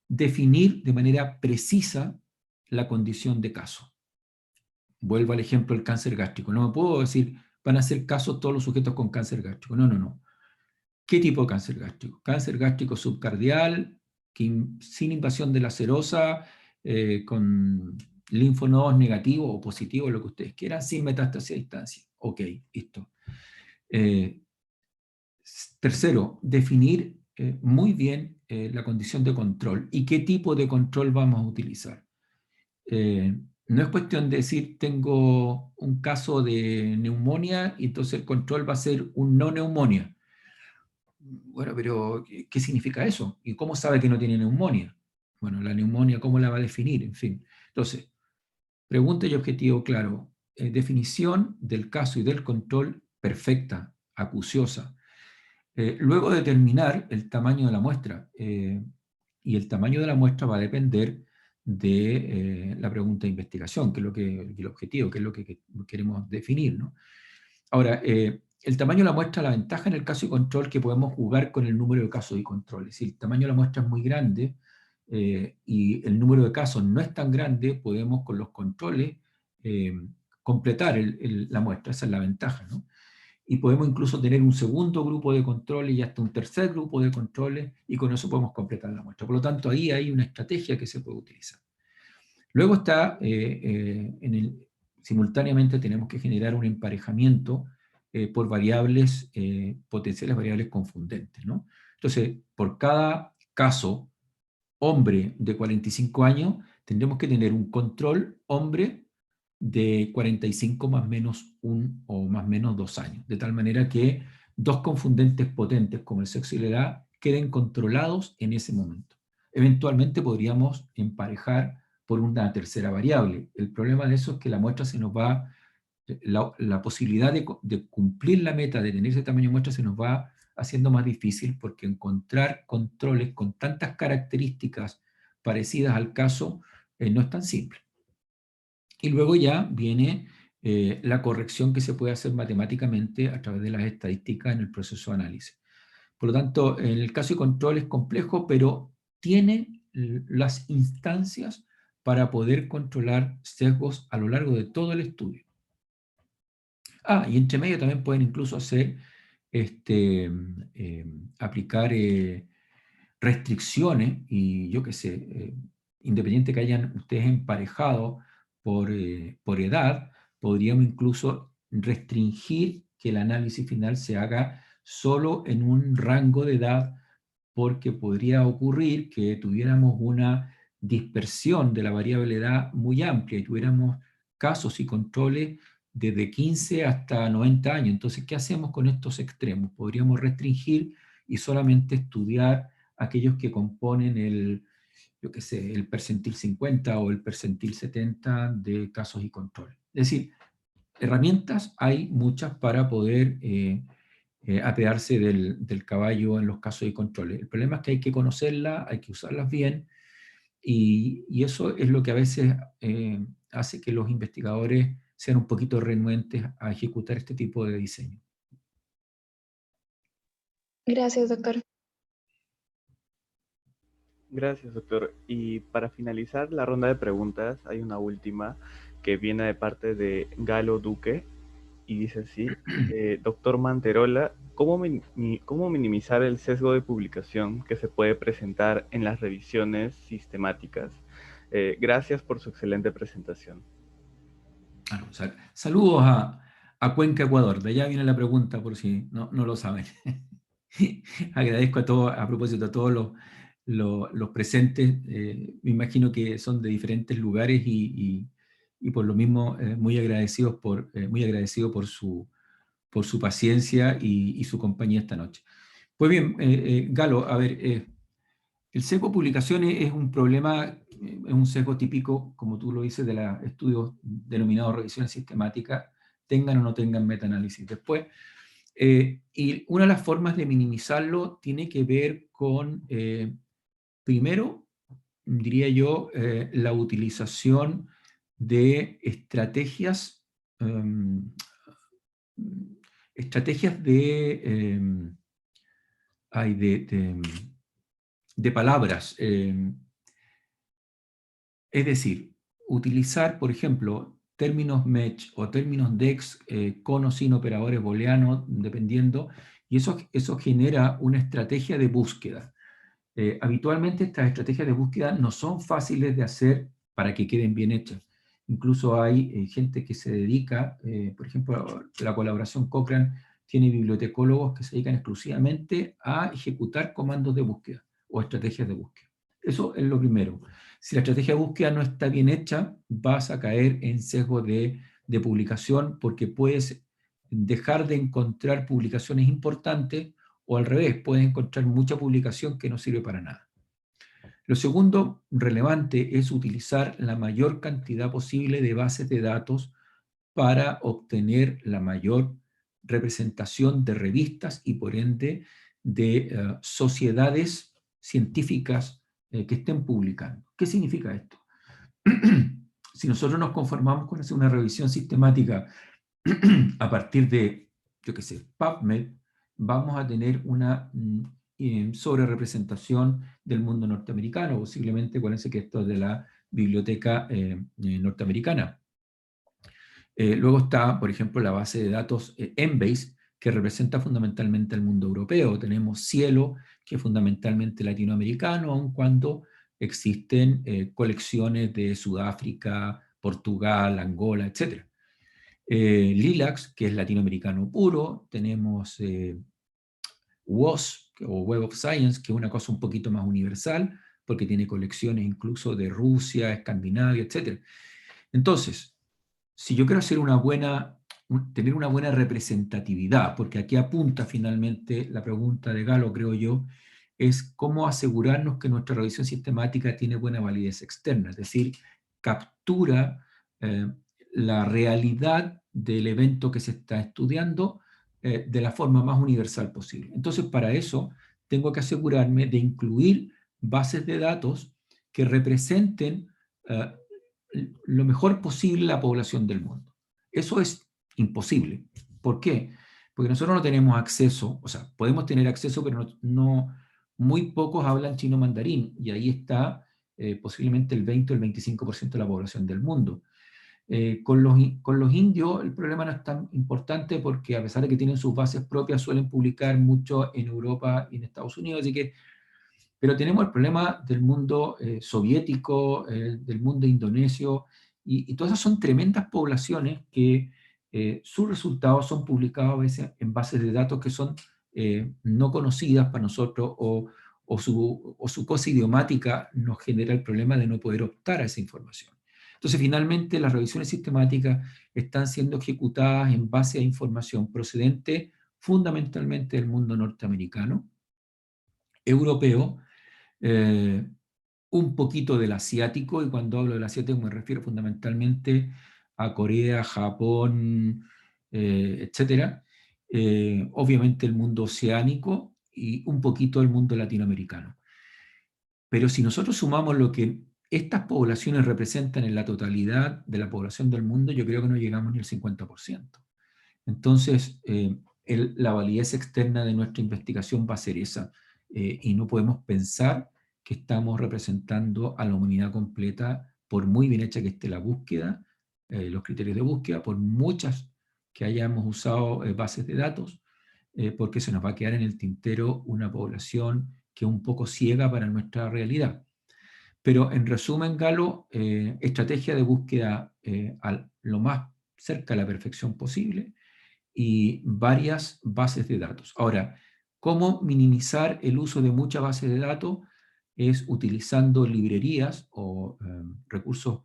definir de manera precisa la condición de caso. Vuelvo al ejemplo del cáncer gástrico. No me puedo decir, van a hacer caso todos los sujetos con cáncer gástrico. No, no, no. ¿Qué tipo de cáncer gástrico? Cáncer gástrico subcardial, sin invasión de la serosa, con linfonodos negativos o positivos, lo que ustedes quieran, sin metástasis a distancia. Ok, listo. Tercero, definir muy bien la condición de control y qué tipo de control vamos a utilizar. No es cuestión de decir tengo un caso de neumonía y entonces el control va a ser un no neumonía. Bueno, pero ¿qué significa eso? ¿Y cómo sabe que no tiene neumonía? Bueno, la neumonía, ¿cómo la va a definir? En fin. Entonces, pregunta y objetivo claro. Definición del caso y del control perfecta, acuciosa. Luego determinar el tamaño de la muestra. Y el tamaño de la muestra va a depender de la pregunta de investigación, que es el objetivo, que es lo que queremos definir, ¿no? Ahora, el tamaño de la muestra, la ventaja en el caso y control que podemos jugar con el número de casos y controles. Si el tamaño de la muestra es muy grande y el número de casos no es tan grande, podemos con los controles completar la muestra. Esa es la ventaja, ¿no? Y podemos incluso tener un segundo grupo de controles y hasta un tercer grupo de controles, y con eso podemos completar la muestra. Por lo tanto, ahí hay una estrategia que se puede utilizar. Luego está, simultáneamente tenemos que generar un emparejamiento por variables, potenciales variables confundentes, ¿no? Entonces, por cada caso hombre de 45 años, tendremos que tener un control hombre de 45 más menos 1 o más menos 2 años, de tal manera que dos confundentes potentes como el sexo y la edad queden controlados en ese momento. Eventualmente podríamos emparejar por una tercera variable. El problema de eso es que la muestra se nos va, la posibilidad de cumplir la meta de tener ese tamaño de muestra se nos va haciendo más difícil, porque encontrar controles con tantas características parecidas al caso no es tan simple. Y luego ya viene la corrección que se puede hacer matemáticamente a través de las estadísticas en el proceso de análisis. Por lo tanto, en el caso de control es complejo, pero tiene las instancias para poder controlar sesgos a lo largo de todo el estudio. Y entre medio también pueden incluso hacer, aplicar restricciones y yo qué sé, independiente que hayan ustedes emparejado por edad, podríamos incluso restringir que el análisis final se haga solo en un rango de edad, porque podría ocurrir que tuviéramos una dispersión de la variable edad muy amplia y tuviéramos casos y controles desde 15 hasta 90 años. Entonces, ¿qué hacemos con estos extremos? Podríamos restringir y solamente estudiar aquellos que componen yo qué sé, el percentil 50 o el percentil 70 de casos y controles. Es decir, herramientas hay muchas para poder apearse del caballo en los casos y controles. El problema es que hay que conocerlas, hay que usarlas bien, y eso es lo que a veces hace que los investigadores sean un poquito renuentes a ejecutar este tipo de diseño. Gracias, doctor. Gracias, doctor. Y para finalizar la ronda de preguntas, hay una última que viene de parte de Galo Duque y dice así: doctor Manterola, ¿cómo minimizar el sesgo de publicación que se puede presentar en las revisiones sistemáticas? Gracias por su excelente presentación. Saludos A Cuenca, Ecuador. De allá viene la pregunta, por si no lo saben. Agradezco a todos, a propósito, a todos los presentes. Me imagino que son de diferentes lugares y por lo mismo muy agradecido por su paciencia y su compañía esta noche. Pues bien, Galo, a ver, el sesgo de publicaciones es un problema, es un sesgo típico, como tú lo dices, de los estudios denominados revisiones sistemáticas, tengan o no tengan metaanálisis. Después, y una de las formas de minimizarlo tiene que ver con, primero, diría yo, la utilización de estrategias, estrategias de palabras. Es decir, utilizar, por ejemplo, términos match o términos DEX con o sin operadores booleanos, dependiendo, y eso genera una estrategia de búsqueda. Habitualmente estas estrategias de búsqueda no son fáciles de hacer para que queden bien hechas. Incluso hay gente que se dedica, por ejemplo, la colaboración Cochrane tiene bibliotecólogos que se dedican exclusivamente a ejecutar comandos de búsqueda o estrategias de búsqueda. Eso es lo primero. Si la estrategia de búsqueda no está bien hecha, vas a caer en sesgo de publicación porque puedes dejar de encontrar publicaciones importantes o al revés, puedes encontrar mucha publicación que no sirve para nada. Lo segundo relevante es utilizar la mayor cantidad posible de bases de datos para obtener la mayor representación de revistas y por ende de sociedades científicas que estén publicando. ¿Qué significa esto? Si nosotros nos conformamos con hacer una revisión sistemática a partir de, yo qué sé, PubMed, vamos a tener una sobrerepresentación del mundo norteamericano, posiblemente, acuérdense que esto es de la biblioteca norteamericana. Luego está, por ejemplo, la base de datos Embase, que representa fundamentalmente el mundo europeo. Tenemos Cielo, que es fundamentalmente latinoamericano, aun cuando existen colecciones de Sudáfrica, Portugal, Angola, etc. Lilacs, que es latinoamericano puro. Tenemos WOS, o Web of Science, que es una cosa un poquito más universal, porque tiene colecciones incluso de Rusia, Escandinavia, etc. Entonces, si yo quiero hacer tener una buena representatividad, porque aquí apunta finalmente la pregunta de Galo, creo yo, es cómo asegurarnos que nuestra revisión sistemática tiene buena validez externa, es decir, captura la realidad del evento que se está estudiando de la forma más universal posible. Entonces, para eso, tengo que asegurarme de incluir bases de datos que representen lo mejor posible la población del mundo. Eso es imposible. ¿Por qué? Porque nosotros no tenemos acceso, o sea, podemos tener acceso, pero muy pocos hablan chino mandarín, y ahí está posiblemente el 20 o el 25% de la población del mundo. Con los indios el problema no es tan importante porque a pesar de que tienen sus bases propias, suelen publicar mucho en Europa y en Estados Unidos, así que pero tenemos el problema del mundo soviético, del mundo indonesio, y todas esas son tremendas poblaciones que sus resultados son publicados a veces en bases de datos que son no conocidas para nosotros, o su cosa idiomática nos genera el problema de no poder optar a esa información. Entonces, finalmente, las revisiones sistemáticas están siendo ejecutadas en base a información procedente fundamentalmente del mundo norteamericano, europeo, un poquito del asiático, y cuando hablo del asiático me refiero fundamentalmente a Corea, Japón, etc. Obviamente el mundo oceánico y un poquito el mundo latinoamericano. Pero si nosotros sumamos lo que estas poblaciones representan en la totalidad de la población del mundo, yo creo que no llegamos ni al 50%. Entonces, la validez externa de nuestra investigación va a ser esa, y no podemos pensar que estamos representando a la humanidad completa, por muy bien hecha que esté la búsqueda, los criterios de búsqueda, por muchas que hayamos usado bases de datos, porque se nos va a quedar en el tintero una población que es un poco ciega para nuestra realidad. Pero en resumen, Galo, estrategia de búsqueda lo más cerca a la perfección posible, y varias bases de datos. Ahora, ¿cómo minimizar el uso de muchas bases de datos? Es utilizando librerías o recursos,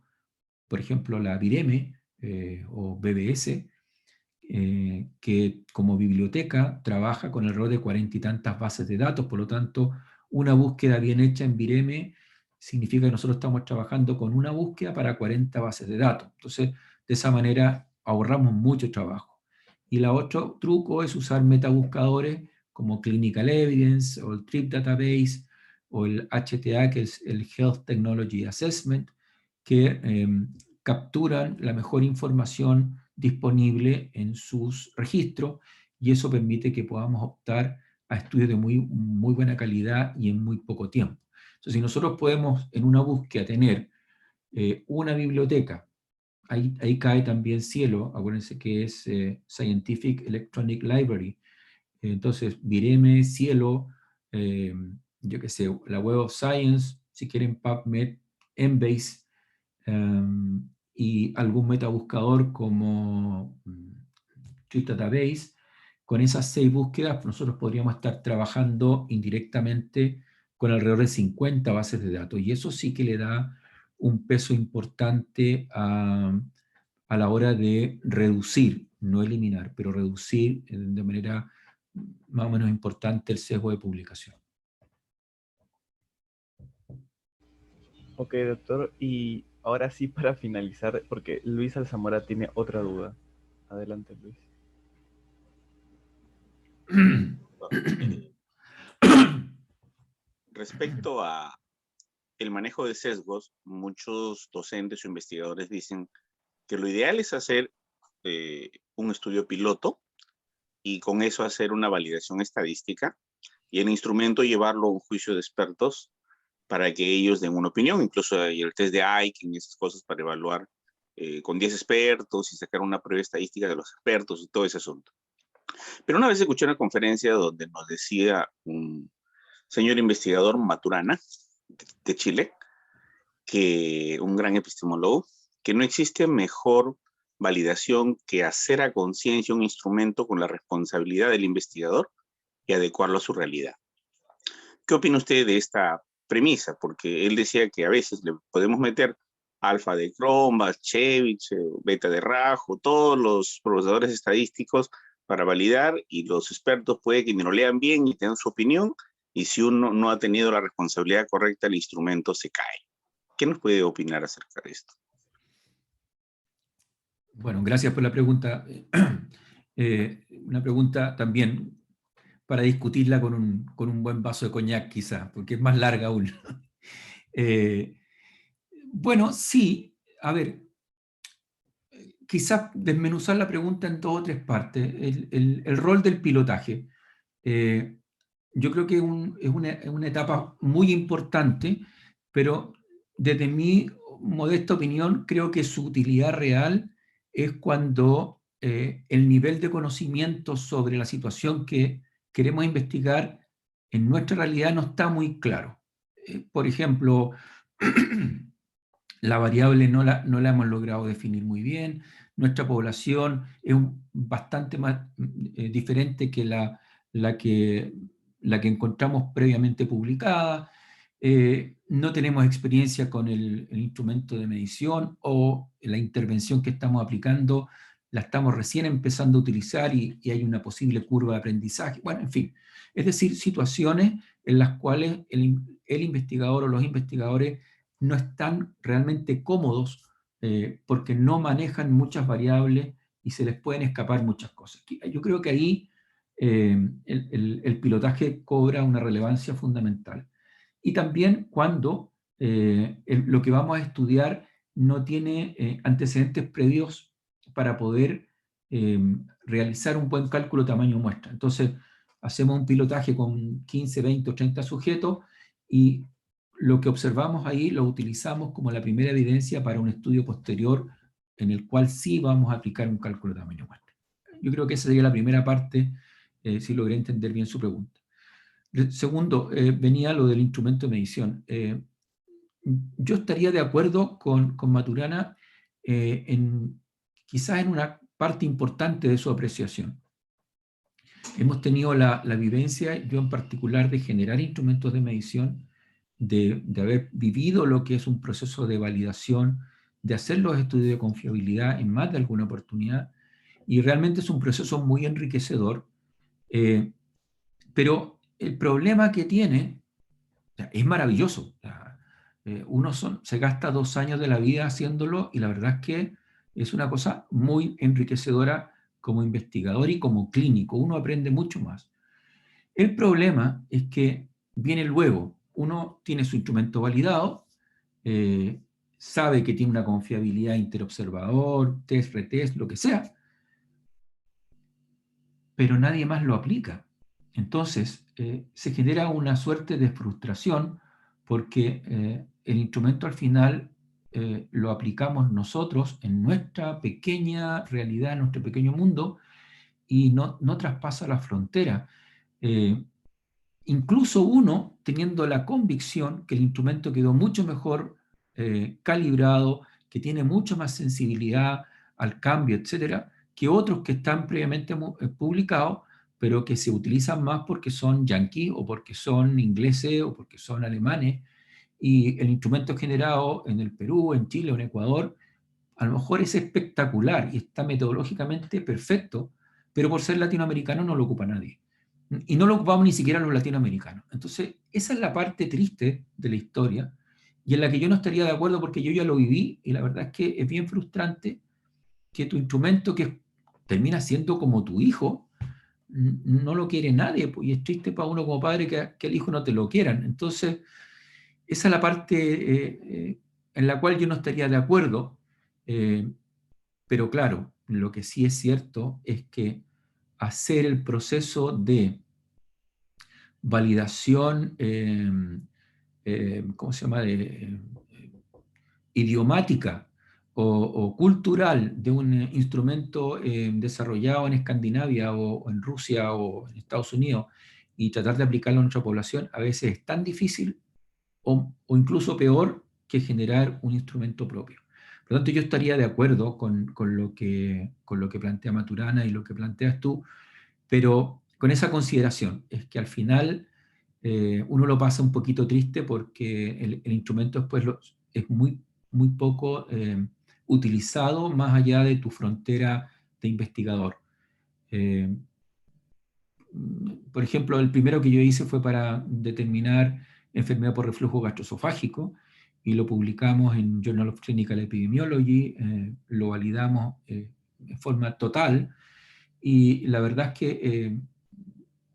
por ejemplo, la Vireme o BBS, que como biblioteca trabaja con alrededor de 40 y tantas bases de datos, por lo tanto, una búsqueda bien hecha en Vireme significa que nosotros estamos trabajando con una búsqueda para 40 bases de datos. Entonces, de esa manera ahorramos mucho trabajo. Y el otro truco es usar metabuscadores como Clinical Evidence o el Trip Database o el HTA, que es el Health Technology Assessment, que capturan la mejor información disponible en sus registros, y eso permite que podamos optar a estudios de muy buena calidad y en muy poco tiempo. Entonces, si nosotros podemos en una búsqueda tener una biblioteca, ahí cae también Cielo, acuérdense que es Scientific Electronic Library, entonces Vireme, Cielo, yo qué sé, la Web of Science, si quieren PubMed, Embase, y algún metabuscador como Trip Database. Con esas 6 búsquedas nosotros podríamos estar trabajando indirectamente con alrededor de 50 bases de datos, y eso sí que le da un peso importante a la hora de reducir, no eliminar, pero reducir de manera más o menos importante el sesgo de publicación. Ok, doctor, y ahora sí para finalizar, porque Luis Alzamora tiene otra duda. Adelante, Luis. Respecto a el manejo de sesgos, muchos docentes o investigadores dicen que lo ideal es hacer un estudio piloto y con eso hacer una validación estadística y el instrumento llevarlo a un juicio de expertos para que ellos den una opinión. Incluso hay el test de Aiken y esas cosas para evaluar con 10 expertos y sacar una prueba estadística de los expertos y todo ese asunto. Pero una vez escuché una conferencia donde nos decía un señor investigador Maturana de Chile, que un gran epistemólogo, que no existe mejor validación que hacer a conciencia un instrumento con la responsabilidad del investigador y adecuarlo a su realidad. ¿Qué opina usted de esta premisa? Porque él decía que a veces le podemos meter alfa de Cronbach, Chebyshev, beta de Rajo, todos los procesadores estadísticos para validar, y los expertos puede que ni lo lean bien y tengan su opinión, y si uno no ha tenido la responsabilidad correcta, el instrumento se cae. ¿Qué nos puede opinar acerca de esto? Bueno, gracias por la pregunta. Una pregunta también para discutirla con un buen vaso de coñac quizás, porque es más larga aún. Bueno, sí, a ver, quizás desmenuzar la pregunta en 2 o 3 partes. El rol del pilotaje. Yo creo que es una etapa muy importante, pero desde mi modesta opinión, creo que su utilidad real es cuando el nivel de conocimiento sobre la situación que queremos investigar en nuestra realidad no está muy claro. Por ejemplo, la variable no la hemos logrado definir muy bien, nuestra población es bastante más diferente que la que encontramos previamente publicada, no tenemos experiencia con el instrumento de medición, o la intervención que estamos aplicando la estamos recién empezando a utilizar y hay una posible curva de aprendizaje. Bueno, en fin, es decir, situaciones en las cuales el investigador o los investigadores no están realmente cómodos porque no manejan muchas variables y se les pueden escapar muchas cosas. Yo creo que ahí el pilotaje cobra una relevancia fundamental. Y también cuando lo que vamos a estudiar no tiene antecedentes previos para poder realizar un buen cálculo de tamaño muestra. Entonces, hacemos un pilotaje con 15, 20 o 30 sujetos y lo que observamos ahí lo utilizamos como la primera evidencia para un estudio posterior en el cual sí vamos a aplicar un cálculo de tamaño muestra. Yo creo que esa sería la primera parte, si logré entender bien su pregunta. Segundo, venía lo del instrumento de medición. Yo estaría de acuerdo con Maturana quizás en una parte importante de su apreciación. Hemos tenido la vivencia, yo en particular, de generar instrumentos de medición, de haber vivido lo que es un proceso de validación, de hacer los estudios de confiabilidad en más de alguna oportunidad, y realmente es un proceso muy enriquecedor, pero el problema que tiene, o sea, es maravilloso. O sea, uno se gasta 2 años de la vida haciéndolo, y la verdad es que es una cosa muy enriquecedora como investigador y como clínico. Uno aprende mucho más. El problema es que viene luego. Uno tiene su instrumento validado, sabe que tiene una confiabilidad interobservador, test, retest, lo que sea, pero nadie más lo aplica. Entonces, se genera una suerte de frustración porque el instrumento al final lo aplicamos nosotros en nuestra pequeña realidad, en nuestro pequeño mundo, y no traspasa la frontera. Incluso uno, teniendo la convicción que el instrumento quedó mucho mejor calibrado, que tiene mucha más sensibilidad al cambio, etcétera, que otros que están previamente publicados, pero que se utilizan más porque son yanquis o porque son ingleses o porque son alemanes, y el instrumento generado en el Perú, en Chile o en Ecuador, a lo mejor es espectacular y está metodológicamente perfecto, pero por ser latinoamericano no lo ocupa nadie. Y no lo ocupamos ni siquiera los latinoamericanos. Entonces, esa es la parte triste de la historia y en la que yo no estaría de acuerdo porque yo ya lo viví y la verdad es que es bien frustrante que tu instrumento, que termina siendo como tu hijo, no lo quiere nadie, y es triste para uno como padre que al hijo no te lo quieran. Entonces, esa es la parte en la cual yo no estaría de acuerdo, pero claro, lo que sí es cierto es que hacer el proceso de validación, ¿cómo se llama?, idiomática o cultural de un instrumento desarrollado en Escandinavia o en Rusia o en Estados Unidos y tratar de aplicarlo a nuestra población a veces es tan difícil o incluso peor que generar un instrumento propio. Por lo tanto, yo estaría de acuerdo con lo que plantea Maturana y lo que planteas tú, pero con esa consideración, es que al final uno lo pasa un poquito triste porque el instrumento después es muy poco utilizado más allá de tu frontera de investigador. Por ejemplo, el primero que yo hice fue para determinar enfermedad por reflujo gastroesofágico y lo publicamos en Journal of Clinical Epidemiology, lo validamos en forma total y la verdad es que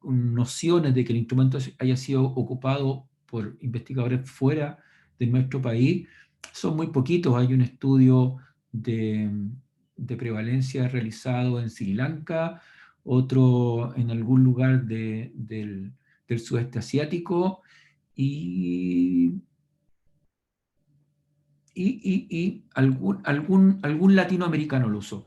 nociones de que el instrumento haya sido ocupado por investigadores fuera de nuestro país son muy poquitos. Hay un estudio de prevalencia realizado en Sri Lanka, otro en algún lugar del sudeste asiático y algún latinoamericano lo usó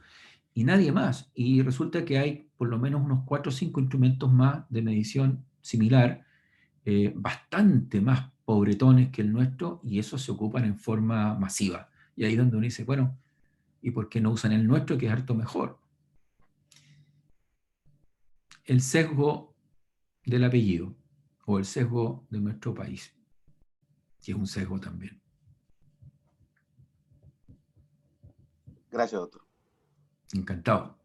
y nadie más. Y resulta que hay por lo menos unos 4 o 5 instrumentos más de medición similar, bastante más pobretones que el nuestro, y esos se ocupan en forma masiva. Y ahí es donde uno dice, bueno, ¿y por qué no usan el nuestro, que es harto mejor? El sesgo del apellido, o el sesgo de nuestro país, que es un sesgo también. Gracias, doctor. Encantado.